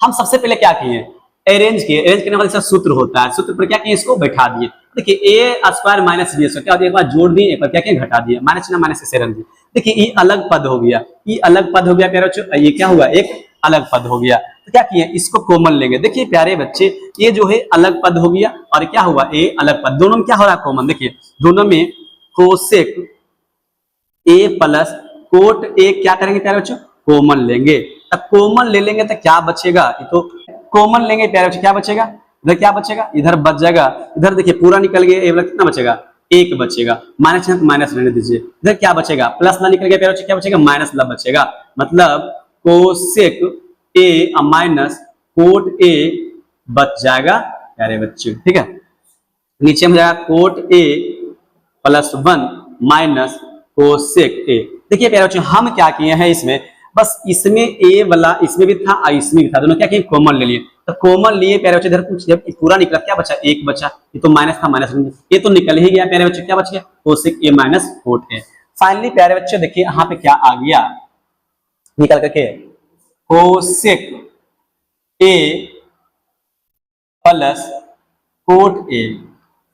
हम सबसे पहले क्या किए, अरेंज किए, अरेंज करने वाला सूत्र होता है, सूत्र पर क्या किए, इसको बैठा दिए। देखिए ए स्क्वायर माइनस बी स्क्वायर, क्या एक बार जोड़ दिए, एक बार क्या किया, घटा दिए, माइनस ना माइनस से रख दिए। देखिए ये अलग पद हो गया, ये अलग पद हो गया प्यारे बच्चों, ये क्या हुआ, एक अलग पद हो गया। तो क्या किए, इसको कॉमन लेंगे। देखिए प्यारे बच्चे ये जो है अलग पद हो गया और क्या हुआ, ये अलग पद, दोनों में क्या हो रहा है कॉमन। देखिए दोनों में cosec A plus cot A क्या करेंगे प्यारे बच्चों, कॉमन लेंगे। तब कॉमन ले लेंगे तो क्या बचेगा, तो कॉमन लेंगे प्यारे बच्चों, क्या बचेगा, इधर क्या बचेगा, इधर बच जाएगा, इधर देखिए पूरा निकल गया, ये कितना बचेगा, एक बचेगा, माइनस है तो माइनस रहने दीजिए, इधर क्या बचेगा, प्लस ना निकल गया प्यारे बच्चों, क्या बचेगा, माइनस ना बचेगा, मतलब cosec A minus cot A बच जाएगा प्यारे बच्चों, ठीक है। नीचे में जाएगा cot A plus 1 minus cosec ए। देखिए प्यारे बच्चों हम क्या किए हैं इसमें, बस इसमें ए वाला इसमें भी था और इसमें भी था, दोनों क्या किए, कॉमन ले लिए। तो कॉमन लिए प्यारे बच्चों, इधर कुछ जब पूरा निकला क्या बचा, एक बचा, ये तो माइनस था, माइनस ये तो निकल ही गया प्यारे बच्चों, क्या बच गया, cosec A minus cot A. Finally प्यारे बच्चों देखिए यहाँ पे क्या आ गया निकल करके, cosec A plus cot A.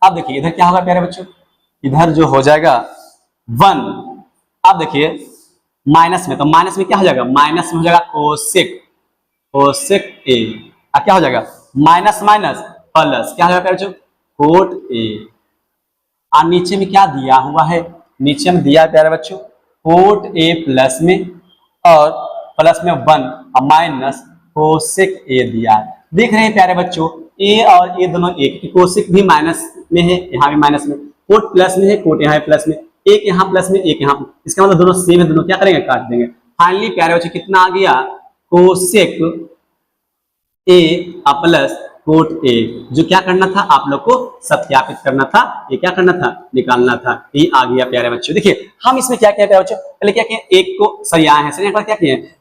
अब देखिए इधर क्या होगा प्यारे बच्चों, इधर जो हो जाएगा 1, अब देखिए माइनस में, तो माइनस में क्या हो जाएगा, माइनस में हो जाएगा कोसेक ए, क्या हो जाएगा माइनस माइनस प्लस, क्या हो जाएगा प्यारे बच्चों, कोट ए। और नीचे में क्या दिया हुआ है, नीचे में दिया प्यारे बच्चों कोट ए प्लस में और प्लस में 1 और माइनस कोसेक ए दिया। देख रहे हैं प्यारे बच्चों ए और ए दोनों एक, कोसेक भी माइनस में है, यहाँ भी माइनस में, कोट प्लस में है, कोट यहाँ प्लस में, एक यहाँ प्लस में एक यहाँ, इसका मतलब दोनों सेम है, दोनों क्या करेंगे, काट देंगे। फाइनली प्यारे बच्चों कितना आ गया, cosec A plus cot A. जो क्या करना था आप लोग को सत्यापित करना था, ये क्या करना था, निकालना था, ये आ गया प्यारे बच्चों। देखिए हम इसमें क्या किया प्यारे बच्चों, पहले क्या किया, एक को सरियाए हैं, सरिया क्या किए,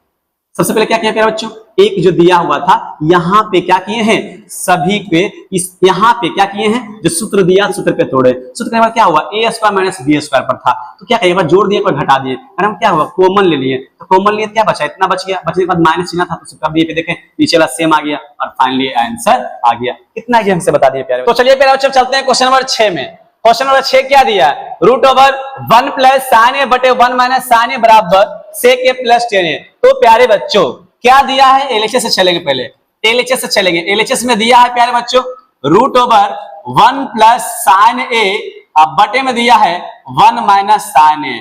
सबसे पहले क्या किया प्यारे बच्चों, एक जो दिया हुआ था यहाँ पे क्या किए हैं, सभी पे इस यहाँ पे क्या किए हैं, जो सूत्र दिया सूत्र पे तोड़े, सूत्र के बाद क्या हुआ, ए स्क्वायर माइनस बी स्क्वायर पर था, तो क्या एक बार जोड़ दिए, एक बार घटा दिए, हम क्या हुआ कॉमन ले लिए, तो कॉमन लिए क्या बचा, इतना बच गया, बचने के बाद माइनस चिन्ह था तो सूत्र पे देखें नीचे वाला सेम आ गया और फाइनली आंसर आ गया। कितना ही हमसे बता दिए प्यारे। तो चलिए प्यारे बच्चों चलते हैं क्वेश्चन नंबर 6 में। क्वेश्चन नंबर 6 क्या दिया, √1 प्लस साइन ए बटे 1 माइनस साइन ए बराबर सेक ए प्लस टेन ए। तो प्यारे बच्चों क्या दिया है, एलएचएस से चलेंगे, पहले एलएचएस से चलेंगे। एलएचएस में दिया है प्यारे बच्चों √1 प्लस साइन ए, अब बटे में दिया है 1 माइनस साइन ए।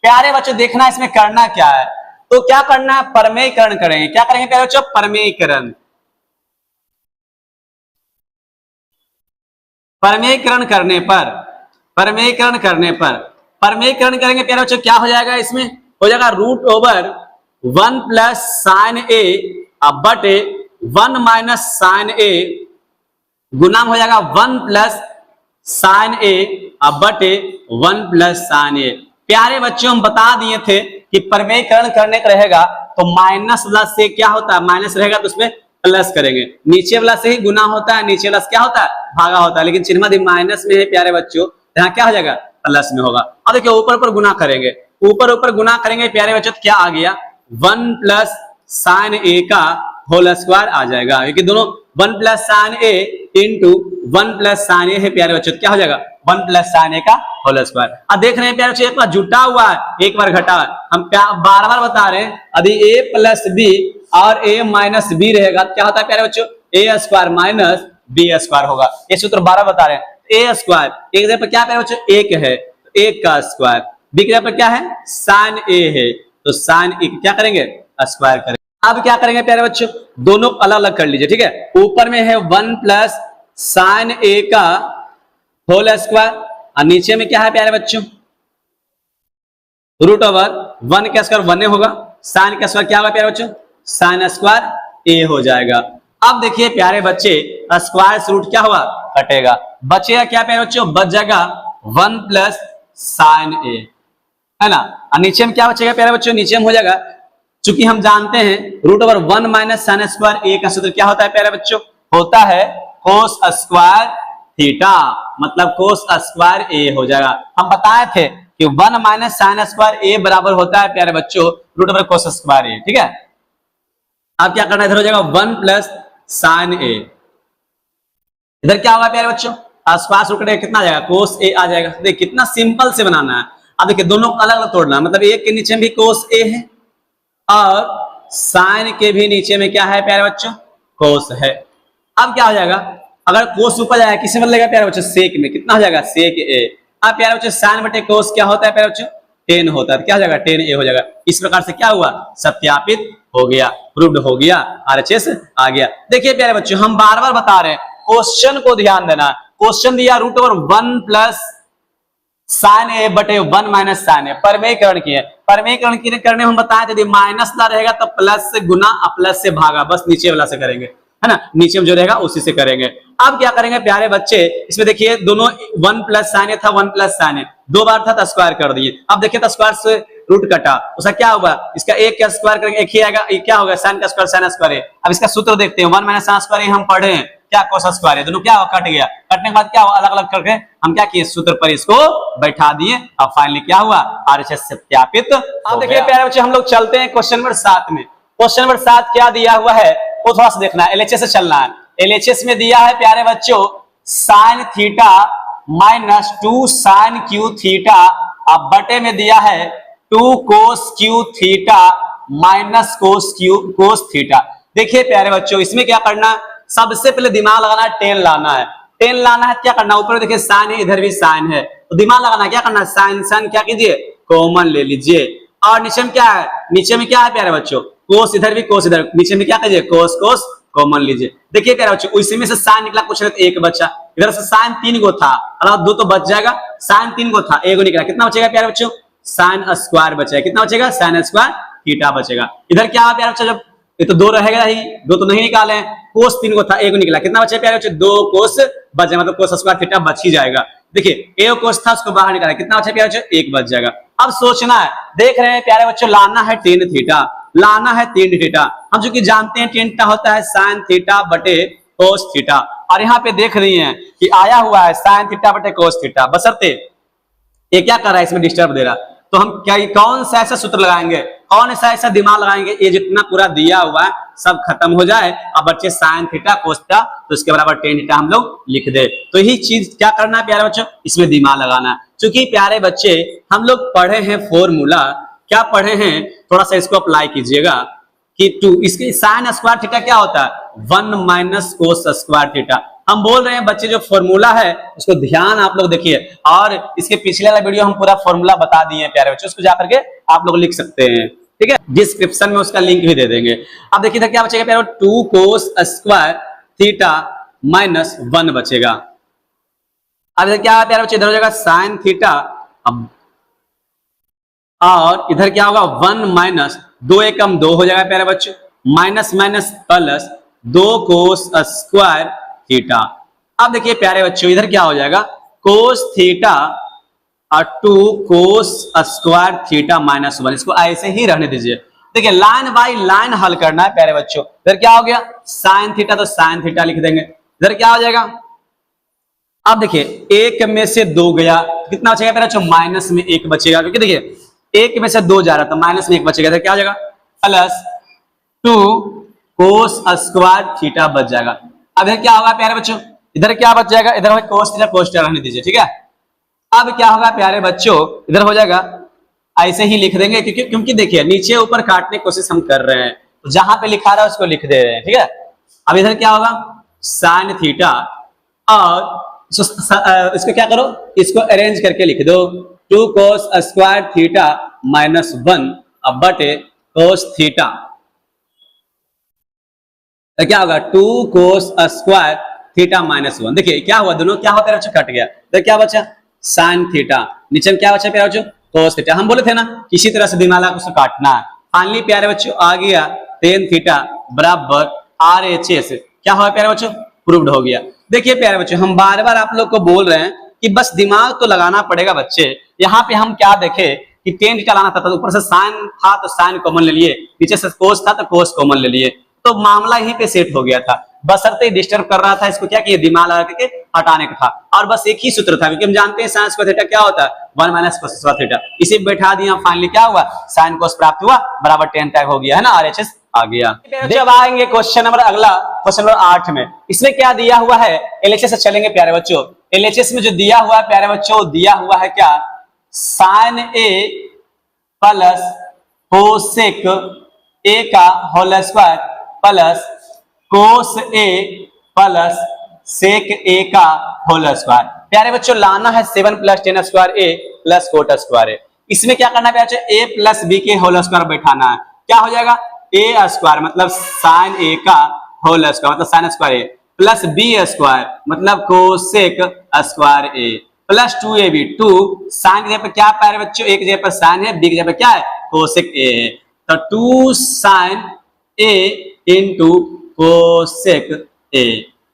प्यारे बच्चों देखना इसमें करना क्या है, तो क्या करना है, परमेयीकरण करेंगे। क्या करेंगे प्यारे बच्चों, परमेयीकरण। परमेयीकरण करने पर परमेयीकरण करेंगे प्यारे बच्चों, क्या हो जाएगा, इसमें हो जाएगा √1 प्लस साइन ए बटे 1 माइनस साइन ए, गुना हो जाएगा 1 प्लस साइन ए बटे 1 प्लस साइन ए। प्यारे बच्चों हम बता दिए थे कि प्रमेयकरण करने का रहेगा तो माइनस वाला से क्या होता है, माइनस रहेगा तो उसमें प्लस करेंगे, नीचे वाला से ही गुना होता है, नीचे वाला से क्या होता है, भागा होता है, लेकिन चिन्ह माइनस में है प्यारे बच्चों, यहाँ क्या हो जाएगा, प्लस में होगा। अब देखिए ऊपर ऊपर गुना करेंगे, ऊपर ऊपर गुना करेंगे प्यारे बच्चों, तो क्या आ गया 1 प्लस साइन ए का होल स्क्वायर आ जाएगा, क्योंकि दोनों 1 plus sign A into 1 plus sign ए है प्यारे बच्चों, क्या हो जाएगा 1 प्लस साइन ए का होल स्क्वायर। अब देख रहे हैं प्यारे बच्चों, एक बार जुटा हुआ है एक बार घटा है, हम बार बार बता रहे हैं यदि ए प्लस बी और ए माइनस बी रहेगा क्या होता है प्यारे बच्चों, ए स्क्वायर माइनस बी स्क्वायर होगा। ये सूत्र 12 बता रहे हैं। ए स्क्वायर एक जगह पर क्या प्यारे बच्चों, एक है, एक का स्क्वायर, बी की जगह पर क्या है, साइन ए है, तो साइन ए क्या करेंगे, स्क्वायर करेंगे। अब क्या करेंगे प्यारे बच्चों, दोनों अलग अलग कर लीजिए, ठीक है। ऊपर में है 1 प्लस साइन ए का होल स्क्वायर और नीचे में क्या है प्यारे बच्चों, रूट ओवर 1 का स्क्वायर 1 होगा, साइन का स्क्वायर क्या होगा प्यारे बच्चों, साइन स्क्वायर ए हो जाएगा। अब देखिए प्यारे बच्चे स्क्वायर से रूट क्या हुआ, कटेगा, बचेगा क्या प्यारे बच्चों, बच जाएगा 1 प्लस साइन ए, है ना। और नीचे में क्या बचेगा प्यारे बच्चों, नीचे में हो जाएगा, चूंकि हम जानते हैं root over 1 minus sine square A का सूत्र क्या होता है प्यारे बच्चों, होता है कोस स्क्वायर थीटा, मतलब कोस स्क्वायर ए हो जाएगा। हम बताए थे कि 1 माइनस साइन स्क्वायर ए बराबर होता है प्यारे बच्चों रूट ओवर कोस स्क्वायर ए, ठीक है। अब क्या करना है, इधर हो जाएगा 1 प्लस साइन ए, इधर क्या होगा प्यारे बच्चों, स्क्वायर रूट कटेगा कितना आ जाएगा, कोस ए आ जाएगा। देखिए कितना सिंपल से बनाना है। अब देखिए दोनों अलग अलग तोड़ना है, मतलब एक के नीचे भी कोस ए है और साइन के भी नीचे में क्या है प्यारे बच्चों, कोस है। अब क्या हो जाएगा, अगर कोस ऊपर जाएगा किससे बदलेगा प्यारे बच्चों, सेक में, कितना हो जाएगा, सेक ए। अब प्यारे बच्चों साइन बटे कोस क्या होता है प्यारे बच्चों, 10 होता है, तो क्या हो जाएगा 10 ए हो जाएगा। इस प्रकार से क्या हुआ, सत्यापित हो गया, प्रूव्ड हो गया, आरएचएस आ गया। देखिए प्यारे बच्चों हम बार बार बता रहे हैं, क्वेश्चन को ध्यान देना। क्वेश्चन दिया रूट ओवर 1 प्लस साइन ए बटे 1 माइनस साइन ए, परमेयकरण किए, परमेयकरण करने हम बताए थे माइनस ना रहेगा तो प्लस से गुना और प्लस से भागा, बस नीचे वाला से करेंगे, है ना, नीचे में जो रहेगा उसी से करेंगे। अब क्या करेंगे प्यारे बच्चे, इसमें देखिए दोनों 1 प्लस साइन ए था, 1 प्लस साइन ए, 2 बार था तो स्क्वायर कर दिए। अब देखिए तो स्क्वायर से रूट कटा, उसका क्या होगा, इसका एक का स्क्वायर करेंगे एक ही आएगा, क्या होगा साइन का स्क्वायर साइन स्क्वायर है। अब इसका सूत्र देखते हैं, 1 माइनस साइन स्क्वायर हम पढ़े हैं, क्या कोस स्क्वायर है, दोनों क्या हुआ, कट गया, कटने के बाद क्या हुआ, अलग अलग करके हम क्या किए, सूत्र पर इसको बैठा दिए, अब फाइनली क्या हुआ, आरएचएस सत्यापित। अब देखिए प्यारे बच्चे हम लोग चलते हैं क्वेश्चन नंबर 7 में। क्वेश्चन नंबर 7 क्या दिया हुआ है वो थोड़ा सा देखना है, एलएचएस से चलना है। एलएचएस में दिया है प्यारे बच्चों sine theta minus 2 sine cube theta, अब बटे में दिया है 2 cos cube theta minus cos theta. देखिए प्यारे बच्चों इसमें क्या करना, सबसे पहले दिमाग लगाना है, 10 लाना है, 10 लाना है, क्या करना, ऊपर देखिए साइन है, इधर भी साइन है, तो दिमाग लगाना है, क्या करना है, साइन साइन क्या कीजिए, कॉमन ले लीजिए, और नीचे में क्या है, नीचे में क्या है प्यारे बच्चों, कोस इधर भी कोस इधर, नीचे में क्या कीजिए, कोस कोस कॉमन लीजिए। देखिए प्यारे बच्चों उसी में से साइन निकला, कुछ नहीं एक बच्चा, इधर से साइन 3 गो था, अलावा 2 तो बच जाएगा, साइन 3 गो था, 1 गो निकला, कितना बचेगा प्यारे बच्चों, साइन स्क्वायर बचेगा, कितना बचेगा, साइन स्क्वायर थीटा बचेगा। इधर क्या है प्यारे बच्चों, जब ये तो 2 रहेगा ही, 2 तो नहीं निकाले हैं, कोस 3 को था, 1 निकला, कितना बचा प्यारे बच्चों, 2 कोस बचे, मतलब कोस स्क्वायर थीटा बच ही जाएगा। देखिए 1 कोस था उसको बाहर निकाला, कितना बचा प्यारे बच्चों, 1 बच जाएगा। अब सोचना है, देख रहे हैं प्यारे बच्चों लाना है 10 थीटा, लाना है 10 थीटा, हम जो कि जानते हैं 10 थीटा होता है साइन थीटा बटे कोस थीटा, और यहाँ पे देख रही हैं कि आया हुआ है साइन थीटा बटे कोस थीटा, बशर्ते ये क्या कर रहा है, इसमें डिस्टर्ब दे रहा, तो हम क्या कौन सा ऐसा सूत्र लगाएंगे, कौन सा ऐसा दिमाग लगाएंगे, ये जितना पूरा दिया हुआ है सब खत्म हो जाए, अब बच्चे साइन थीटा कोस थीटा तो इसके बराबर 10 थीटा हम लोग लिख दे। तो यही चीज क्या करना है प्यारे बच्चों, इसमें दिमाग लगाना है। क्योंकि प्यारे बच्चे हम लोग पढ़े हैं फॉर्मूला, क्या पढ़े हैं, थोड़ा सा इसको अप्लाई कीजिएगा कि 2 इसके साइन स्क्वायर थीटा क्या होता है, 1 माइनस कोस स्क्वायर थीटा। हम बोल रहे हैं बच्चे जो फॉर्मूला है उसको ध्यान आप लोग देखिए, और इसके पिछले वाला वीडियो हम पूरा फॉर्मूला बता दिए हैं प्यारे बच्चों, उसको जाकर के आप लोग लिख सकते हैं, ठीक है, डिस्क्रिप्शन में उसका लिंक भी दे देंगे। अब देखिए क्या बचेगा प्यारे, 2 कोस स्क्वायर थीटा माइनस 1 बचेगा। अब इधर क्या है प्यारे बच्चे, इधर हो जाएगा साइन थीटा, अब और इधर क्या होगा 1 माइनस 2 एकम 2 हो जाएगा प्यारे बच्चों, माइनस माइनस प्लस 2 कोस स्क्वायर थीटा। अब देखिए प्यारे बच्चों इधर क्या हो जाएगा, कोस थीटा और 2 कोस स्क्वायर थीटा -1, इसको ऐसे ही रहने दीजिए। देखिए लाइन बाय लाइन हल करना है प्यारे बच्चों। इधर क्या हो गया साइन थीटा, तो साइन थीटा लिख देंगे। इधर क्या हो जाएगा, अब देखिए एक में से 2 गया, कितना बचेगा प्यारे बच्चों, माइनस में 1 बचेगा, क्योंकि देखिए एक में से 2 जा रहा तो माइनस में 1 बचेगा। इधर क्या हो जाएगा प्लस 2 कोस स्क्वायर थीटा बच जाएगा। अब इधर क्या होगा प्यारे बच्चों, इधर क्या बच जाएगा, इधर कोस थीटा रहने दीजिए, ठीक है। अब क्या होगा प्यारे बच्चों, इधर हो जाएगा ऐसे ही लिख देंगे, क्योंकि देखिए नीचे ऊपर काटने की कोशिश हम कर रहे हैं, तो जहां पे लिखा रहा है उसको लिख दे रहे हैं, ठीक है। अब इधर क्या होगा साइन थीटा, और इसको क्या करो, इसको अरेंज करके लिख दो 2 कोस स्क्वायर थीटा -1 बटे कोस थीटा। तो क्या होगा 2 कोस स्क्वायर थीटा -1। देखिए क्या हुआ, दोनों क्या होता है बच्चों, कट गया। तो क्या बचा साइन थीटा, नीचे में क्या बचा प्यारे बच्चों कोस थीटा। हम बोले थे ना किसी तरह से दिमाग को उसको काटना है। फाइनली प्यारे बच्चों आ गया tan थीटा बराबर RHS। क्या हुआ प्यारे बच्चों, प्रूव्ड हो गया। देखिए प्यारे बच्चों हम बार बार आप लोग को बोल रहे हैं कि बस दिमाग तो लगाना पड़ेगा बच्चे। यहाँ पे हम क्या देखे कि tan थीटा लाना था, तो ऊपर से साइन था तो साइन कॉमन ले लिए, नीचे से कोस था तो कोस कॉमन ले लिए, तो मामला यहीं पे सेट हो गया था। बशर्ते डिस्टर्ब कर रहा था, इसको क्या किया दिमाग लगा के हटाने का था, और बस एक ही सूत्र था, क्योंकि हम जानते हैं साइन स्क्वायर थीटा क्या होता है 1 माइनस कोस स्क्वायर थीटा। इसे बैठा दिया, फाइनली क्या हुआ साइन कोस प्राप्त हुआ बराबर tan तक हो गया है ना, RHS आ गया। जब आएंगे क्वेश्चन नंबर अगला, क्वेश्चन नंबर 8 में, इसमें क्या दिया हुआ है LHS से चलेंगे प्यारे बच्चों। LHS में जो दिया हुआ है प्यारे बच्चों, दिया हुआ है क्या sine A plus cosec A का whole square plus cos A plus sec A का होल स्क्वायर। प्यारे बच्चों लाना है 7 + tan square A plus cot square A। इसमें क्या करना है प्यारे बच्चों, A प्लस B के होल स्क्वायर बैठाना है। क्या हो जाएगा A स्क्वायर मतलब साइन A का होल स्क्वायर मतलब sine square A plus B square मतलब cosec square A plus 2AB। 2 sign की जगह पर क्या प्यारे बच्चों, एक जगह पर साइन है, B की जगह पर क्या है कोसेक A है, तो 2 sine A into cosec A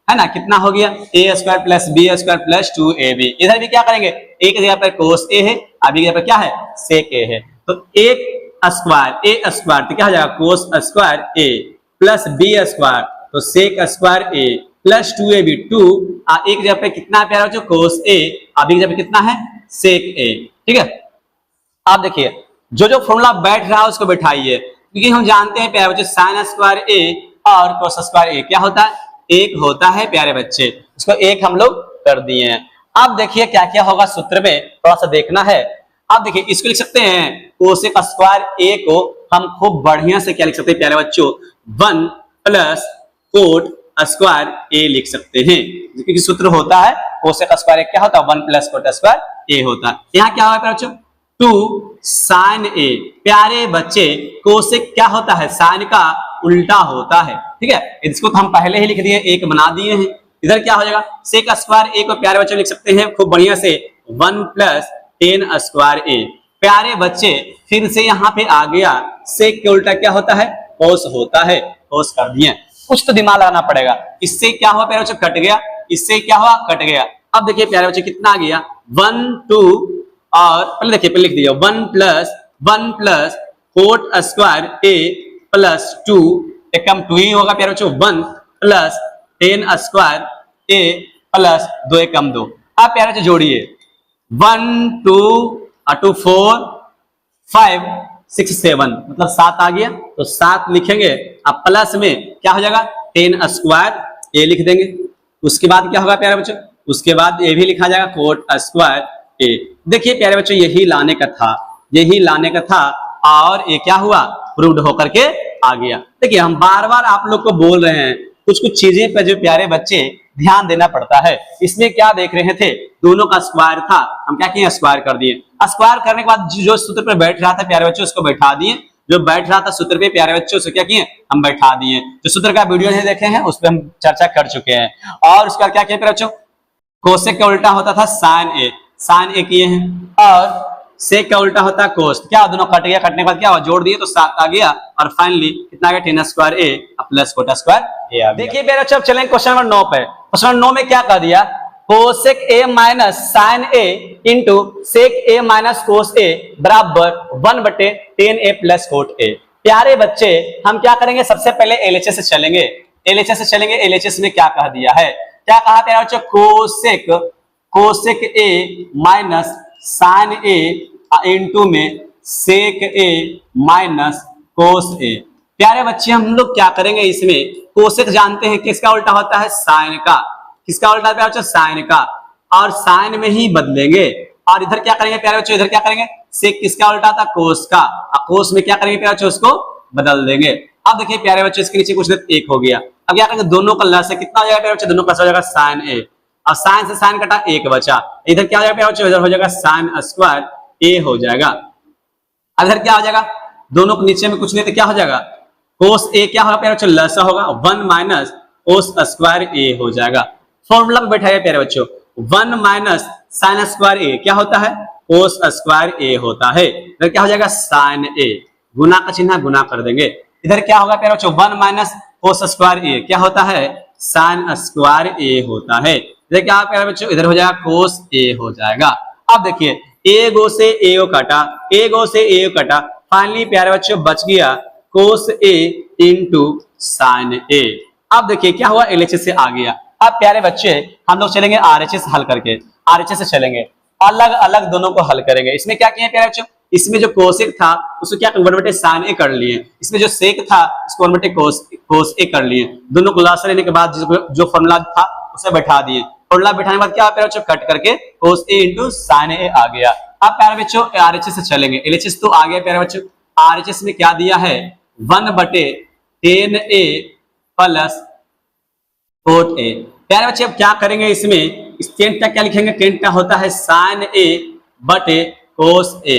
है ना, कितना हो गया A square plus B square plus 2AB। इधर भी क्या करेंगे, A की जगह पर कोस A है, B की जगह पर क्या है सेक A है, तो एक स्क्वायर A स्क्वायर तो क्या हो जाएगा cos square A plus B square तो sec square A plus 2AB। 2 एक जगह पे कितना प्यारा बच्चों कोस A, B की जगह पे कितना है सेक A, ठीक है। आप देखिए जो जो फॉर्मूला बैठ रहा है उसको बैठाइए, क्योंकि हम जानते हैं प्यारे बच्चे साइन स्क्वायर A और कोस स्क्वायर A क्या होता है एक होता है प्यारे बच्चे, इसको एक हम लोग कर दिए हैं। अब देखिए क्या क्या होगा सूत्र में, थोड़ा सा देखना है। अब देखिए इसको लिख सकते हैं कोसेक स्क्वायर A को हम खूब बढ़िया से क्या लिख सकते हैं प्यारे बच्चों 1 प्लस कोट स्क्वायर A लिख सकते हैं, क्योंकि सूत्र होता है कोसेक स्क्वायर क्या होता है 1 प्लस कोट स्क्वायर A होता है। यहाँ क्या होगा प्यारे बच्चों 2 साइन A। प्यारे बच्चे कोसेक क्या होता है साइन का उल्टा होता है, ठीक है। इसको तो हम पहले ही लिख दिए, एक बना दिए हैं। इधर क्या हो जाएगा सेक स्क्वायर A को प्यारे बच्चे लिख सकते हैं खूब बढ़िया से 1 प्लस tan स्क्वायर A। प्यारे बच्चे फिर से यहाँ पे आ गया सेक के उल्टा क्या होता है कोस होता है, कोस कर दिए। कुछ तो दिमाग लगाना पड़ेगा। इससे क्या हुआ प्यारे बच्चे कट गया, इससे क्या हुआ कट गया। अब देखिए प्यारे बच्चे कितना आ गया 1 2 और पहले देखिए पहले लिख दिया 1 plus cot square A plus 2 एकम 2 ही होगा प्यारे बच्चों 1 plus tan square A plus 2 एकम 2। आप प्यारे बच्चे जोड़िए 1 2 2 4 5 6 7 मतलब 7 आ गया, तो 7 लिखेंगे। अब प्लस में क्या हो जाएगा tan स्क्वायर A लिख देंगे। उसके बाद क्या होगा प्यारे बच्चों, उसके बाद ये भी लिखा जाएगा कोट स्क्वायर A। देखिए प्यारे बच्चों यही लाने का था, यही लाने का था, और ये क्या हुआ प्रूव्ड होकर के आ गया। देखिए हम बार बार आप लोग को बोल रहे हैं कुछ कुछ चीजें पे जो प्यारे बच्चे ध्यान देना पड़ता है। इसमें क्या देख रहे थे दोनों का स्क्वायर था, हम क्या किए स्क्वायर कर दिए। स्क्वायर करने के बाद जो सूत्र पर बैठ रहा था प्यारे बच्चों उसको बैठा दिए, जो बैठ रहा था सूत्र पे प्यारे बच्चों से क्या किए हम बैठा दिए। जो सूत्र का वीडियो नहीं देखे हैं उस पर हम चर्चा कर चुके हैं। और उसका क्या किया प्यारे बच्चों कोसेक का उल्टा होता था साइन A किए हैं, और सेक का उल्टा होता है कोस। क्या दोनों कट गया, कटने के बाद क्या हुआ जोड़ दिए तो 7 आ गया, और फाइनली कितना आ गया tan square A plus cot square A आ गया। देखिए प्यारे बच्चों अब चलेंगे क्वेश्चन नंबर 9 पे। क्वेश्चन नंबर 9 में क्या कह दिया cosec A minus sine A into sec A minus cos A बराबर 1/10 a प्लस कोट ए। प्यारे बच्चे हम क्या करेंगे, सबसे पहले एलएचएस से चलेंगे। एलएचएस से चलेंगे। एलएचएस में क्या कह दिया है, क्या कहा प्यारे बच्चों, cosec A minus sine A into में सेक ए माइनस कोस ए। प्यारे बच्चे हम लोग क्या करेंगे, इसमें कोसेक जानते हैं किसका उल्टा होता है, साइन का। किसका उल्टा प्यारे बच्चों, साइन का, और साइन में ही बदलेंगे। और इधर क्या करेंगे प्यारे बच्चों, इधर क्या करेंगे, सेक किसका उल्टा था, कोस का, और कोस में क्या करेंगे प्यारे बच्चों, उसको बदल देंगे। अब देखिए प्यारे बच्चों इसके नीचे कुछ देर 1 हो गया। अब क्या करेंगे, दोनों का लस है, कितना हो जाएगा प्यारे बच्चों, दोनों का लस हो जाएगा साइन ए, और साइन से साइन कटा 1 बचा। इधर क्या हो जाएगा प्यारे बच्चों, इधर हो जाएगा साइन स्क्वायर ए हो जाएगा। इधर क्या हो जाएगा, दोनों के नीचे में कुछ नहीं तो क्या हो जाएगा, कोस ए क्या होगा प्यारे बच्चों, लसा होगा, 1 माइनस कोस स्क्वायर ए हो जाएगा। फॉर्मूला में बैठाइए प्यारे बच्चों, 1 माइनस साइन स्क्वायर ए क्या होता है, कोस स्क्वायर ए होता है। इधर क्या हो जाएगा, साइन ए, गुना का चिन्ह गुना कर देंगे। इधर क्या होगा प्यारे बच्चों, 1 माइनस कोस स्क्वायर ए क्या होता है, साइन स्क्वायर ए होता है। इधर क्या प्यारे बच्चों, इधर हो जाएगा कोस ए हो जाएगा। अब देखिए ए गो से ए कटा, ए गो से ए कटा, फाइनली प्यारे बच्चों बच गया कोस ए इंटू साइन ए। अब देखिए क्या हुआ, एलएचएस से आ गया। अब प्यारे बच्चे हम लोग चलेंगे आरएचएस हल करके, आरएचएस से चलेंगे, अलग अलग दोनों को हल करेंगे। इसमें क्या किए प्यारे बच्चों, इसमें जो कोसेक था उसको क्या कन्वर्ट साइन ए कर लिए, इसमें जो सेक था उसको कन्वर्ट कोस ए कर लिए। दोनों को लासा लेने के बाद जो फॉर्मूला था उसे बैठा दिए। फॉर्मूला बैठाने के बाद क्या प्यारे बच्चों, कट करके कोस ए इंटू साइन ए आ गया। अब प्यारे बच्चों आरएचएस से चलेंगे, एलएचएस तो आ गया प्यारे बच्चों। आरएचएस में क्या दिया है, 1/10 a प्लस कोट ए। प्यारे बच्चे अब क्या करेंगे, इसमें इस 10 का क्या लिखेंगे, 10 का होता है साइन ए बटे कोस ए,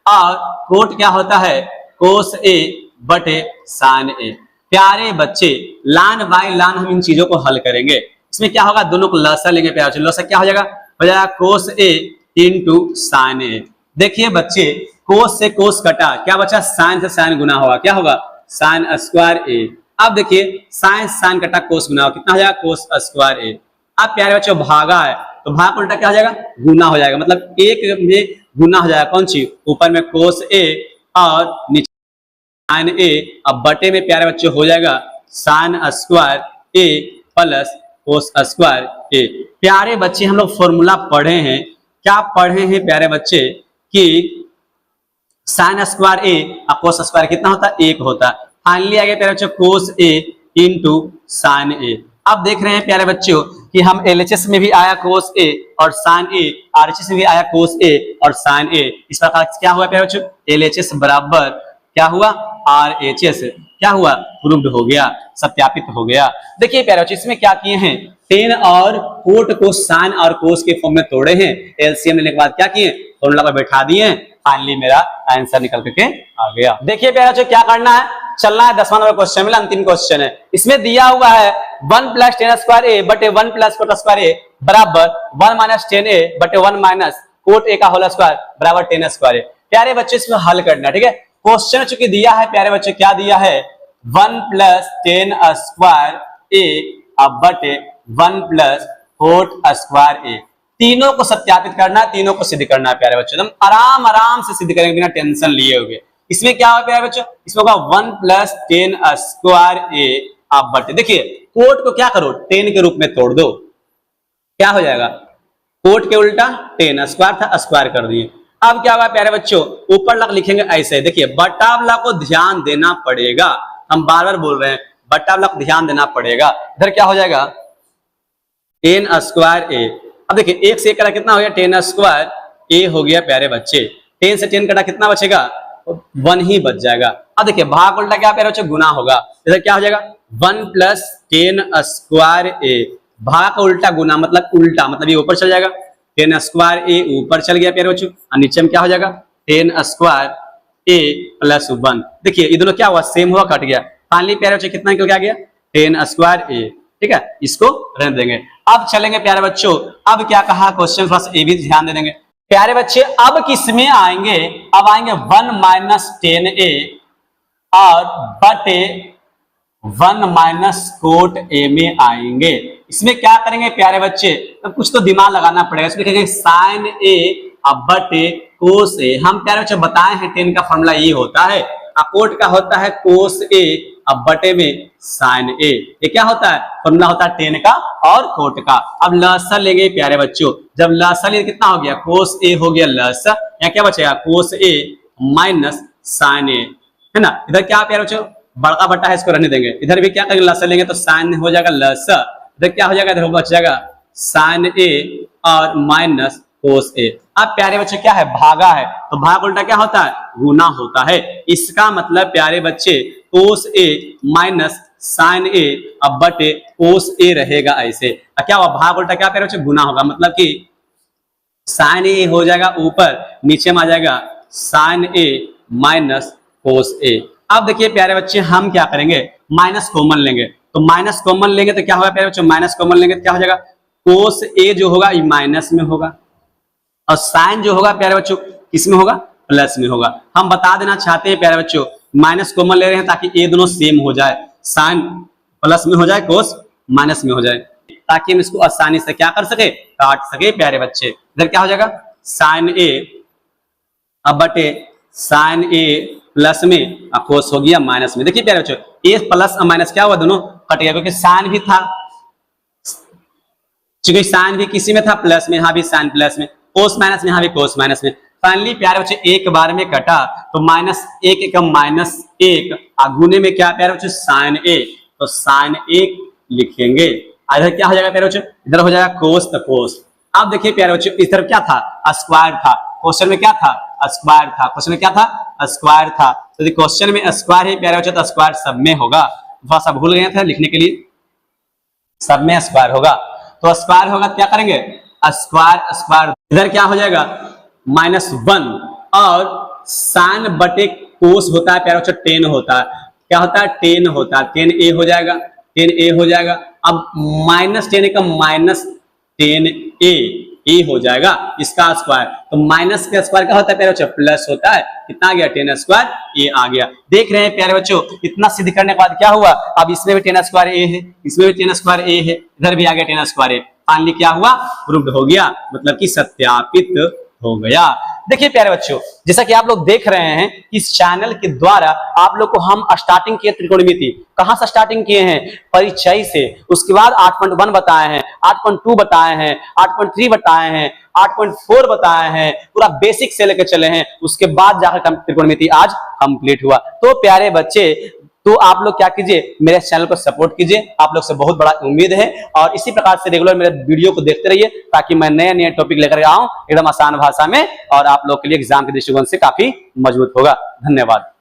और कोट क्या होता है, कोस ए बटे साइन ए। प्यारे बच्चे लाइन बाय लाइन हम इन चीजों को हल करेंगे। इसमें क्या होगा, दोनों को लसा लेंगे प्यारे बच्चे, लसा क्या हो जाएगा, हो जाएगा कोस ए इंटू साइन ए। देखिए बच्चे कोस से कोस कटा, क्या बचा, साइन से साइन गुना होगा, क्या होगा, साइन स्क्वायर ए। अब देखिए साइन साइन कटा कोस गुना, कितना हो जाएगा, कोस स्क्वायर ए। अब प्यारे बच्चों भागा है तो भाग उल्टा क्या हो जाएगा, गुना हो जाएगा, मतलब एक में गुना हो जाएगा, कौन सी, ऊपर में कोस ए और नीचे साइन ए। अब बटे में प्यारे बच्चे हो जाएगा साइन स्क्वायर ए प्लस कोस स्क्वायर ए। प्यारे बच्चे हम लोग फॉर्मूला पढ़े हैं, क्या पढ़े हैं प्यारे बच्चे, कि साइन स्क्वायर ए और कोस स्क्वायर कितना होता है, 1 होता है। फाइनली आ गया प्यारे बच्चों कोस ए इंटू साइन ए। अब देख रहे हैं प्यारे बच्चों कि हम एलएचएस में भी आया कोस ए और साइन ए, आरएचएस में भी आया कोस ए और साइन ए। इस प्रकार क्या हुआ प्यारे बच्चों, एलएचएस बराबर क्या हुआ, आरएचएस क्या हुआ, प्रूव्ड हो गया, सत्यापित हो गया। देखिए प्यारे बच्चों इसमें क्या किए हैं, 10 और कोट को साइन और कोस के फॉर्म में तोड़े हैं, एलसीएम लेने के बाद क्या किए, फॉर्मूला पर बैठा दिए, फाइनली मेरा आंसर निकल करके आ गया। देखिए प्यारे बच्चों क्या करना है, चलना है 10वां नंबर क्वेश्चन में, अंतिम क्वेश्चन है। इसमें दिया हुआ है 1 + 10 स्क्वायर ए बटे 1 + कोट स्क्वायर ए बराबर 1 - 10 a बटे 1 - कोट ए का होल स्क्वायर बराबर 10 स्क्वायर ए। प्यारे बच्चे इसमें हल करना है, ठीक है। क्वेश्चन चूंकि दिया है प्यारे बच्चे, क्या दिया है, 1 + 10 स्क्वायर ए बटे 1 + कोट स्क्वायर ए। तीनों को सत्यापित करना है, तीनों को सिद्ध करना है प्यारे बच्चों, एकदम आराम आराम से सिद्ध करेंगे बिना टेंशन लिए हुए। इसमें क्या होगा प्यारे बच्चों, इसमें होगा 1 + 10 स्क्वायर ए आप बटे, देखिए कोट को क्या करो, 10 के रूप में तोड़ दो, क्या हो जाएगा, कोट के उल्टा 10, स्क्वायर था स्क्वायर कर दिए। अब क्या होगा प्यारे बच्चों, ऊपर लग लिखेंगे ऐसे, देखिए बटावला को ध्यान देना पड़ेगा, हम बार बार बोल रहे हैं बटावला को ध्यान देना पड़ेगा। इधर क्या हो जाएगा, 10 स्क्वायर ए। अब देखिए 1 से 1 कटा कितना हो गया, 10 स्क्वायर ए हो गया प्यारे बच्चे। 10 से 10 कटा कितना बचेगा, 1 ही बच जाएगा। अब देखिए भाग उल्टा क्या प्यारे बच्चे, गुना होगा, इधर क्या हो जाएगा 1 + 10 स्क्वायर ए, भाग का उल्टा गुना मतलब उल्टा, मतलब ये ऊपर चल जाएगा, 10 स्क्वायर ए ऊपर चल गया प्यारे बच्चों, और नीचे में क्या हो जाएगा 10 स्क्वायर ए प्लस 1। देखिए ये दोनों क्या हुआ, सेम हुआ, कट गया। फाइनली प्यारे बच्चे कितना निकल के आ गया, 10 स्क्वायर ए, ठीक है, इसको रहने देंगे। अब चलेंगे प्यारे बच्चों, अब क्या कहा क्वेश्चन, थोड़ा सा ये भी ध्यान दे देंगे प्यारे बच्चे। अब किसमें आएंगे, अब आएंगे 1 - 10 a और बटे 1 - कोट ए में आएंगे। इसमें क्या करेंगे प्यारे बच्चे, तो कुछ तो दिमाग लगाना पड़ेगा। इसमें कहेंगे साइन ए अब बटे कोस ए। हम प्यारे बच्चे बताए हैं टेन का फॉर्मूला ये होता है, कोट का होता है कोस ए अब बटे में साइन ए। ये क्या होता है, फॉर्मूला होता है टेन का और कोट का। अब लसा लेंगे प्यारे बच्चों, जब लसा ले कितना हो गया, कोस ए हो गया लसा, या क्या बचेगा कोस ए माइनस साइन ए, है ना। इधर क्या प्यारे बच्चों बड़का बटा है, इसको रहने देंगे। इधर भी क्या करेंगे, लसा लेंगे तो साइन हो जाएगा लसा, इधर क्या हो जाएगा, इधर बच जाएगा साइन ए और माइनस कोस ए। अब प्यारे बच्चे क्या है, भागा है, तो भाग उल्टा क्या होता है, गुना होता है। इसका मतलब प्यारे बच्चे कोस ए माइनस साइन ए अब बटे कोस ए रहेगा ऐसे। क्या हुआ, भाग उल्टा क्या प्यारे बच्चे गुना होगा, मतलब कि साइन ए हो जाएगा ऊपर, नीचे में आ जाएगा साइन ए माइनस कोस ए। अब देखिए प्यारे बच्चे हम क्या करेंगे, माइनस कॉमन लेंगे, तो माइनस कॉमन लेंगे तो क्या होगा प्यारे बच्चे, माइनस कॉमन लेंगे तो क्या हो जाएगा, कोस ए जो होगा ये माइनस में होगा और साइन जो होगा प्यारे बच्चों किसमें होगा, प्लस में होगा। हम बता देना चाहते हैं प्यारे बच्चों माइनस कॉमन ले रहे हैं ताकि ये दोनों सेम हो जाए, साइन प्लस में हो जाए, कोस माइनस में हो जाए, ताकि हम इसको आसानी से क्या कर सके, काट सके प्यारे बच्चे। इधर क्या हो जाएगा साइन ए अब बटे साइन ए प्लस में कोस हो गया माइनस में। देखिए प्यारे बच्चों ए प्लस और माइनस क्या हुआ, दोनों कट गया, क्योंकि साइन भी था, क्योंकि साइन भी किसी में था प्लस में, यहाँ भी साइन प्लस में, कोस माइनस में, यहाँ भी कोस माइनस में। फाइनली प्यारे बच्चे एक बार में कटा तो माइनस एक एकम माइनस एक, गुने में क्या प्यारे बच्चे साइन ए, तो साइन एक लिखेंगे। इधर क्या हो जाएगा प्यारे बच्चे, इधर हो जाएगा कोस तो कोस। अब देखिए प्यारे बच्चे इस तरफ क्या था, स्क्वायर था, क्वेश्चन में क्या था, स्क्वायर था, क्वेश्चन में क्या था, स्क्वायर था, तो क्वेश्चन में स्क्वायर है प्यारे बच्चे, तो स्क्वायर सब में होगा, थोड़ा सा भूल गए थे लिखने के लिए, सब में स्क्वायर होगा, तो स्क्वायर होगा क्या करेंगे, स्क्वायर स्क्वायर, इधर क्या हो जाएगा माइनस वन, और साइन बटे कोस होता है प्यारे बच्चे 10 होता है, क्या होता है 10 होता है, 10 ए हो जाएगा, 10 ए हो जाएगा। अब माइनस 10 का माइनस 10 ए हो जाएगा इसका स्क्वायर, तो माइनस का स्क्वायर क्या होता है प्यारे बच्चों, प्लस होता है, कितना आ गया 10 स्क्वायर ए आ गया। देख रहे हैं प्यारे बच्चों इतना सिद्ध करने के बाद क्या हुआ, अब इसमें भी 10 स्क्वायर ए है, इसमें भी 10 स्क्वायर ए है, इधर भी आ गया 10 स्क्वायर ए। फाइनली क्या हुआ, प्रूव्ड हो गया, मतलब कि सत्यापित हो गया। देखिए प्यारे बच्चों जैसा कि आप लोग देख रहे हैं इस चैनल के द्वारा आप लोग को हम स्टार्टिंग किए त्रिकोणमिति, कहां से स्टार्टिंग किए हैं, परिचय से, उसके बाद 8.1 बताए हैं, 8.2 बताए हैं, 8.3 बताए हैं, 8.4 बताए हैं, पूरा बेसिक से लेकर चले हैं, उसके बाद जाकर त्रिकोणमिति आज कंप्लीट हुआ। तो प्यारे बच्चे तो आप लोग क्या कीजिए, मेरे चैनल को सपोर्ट कीजिए, आप लोग से बहुत बड़ा उम्मीद है, और इसी प्रकार से रेगुलर मेरे वीडियो को देखते रहिए ताकि मैं नए नए टॉपिक लेकर आऊं एकदम आसान भाषा में, और आप लोग के लिए एग्जाम के दृष्टिकोण से काफी मजबूत होगा। धन्यवाद।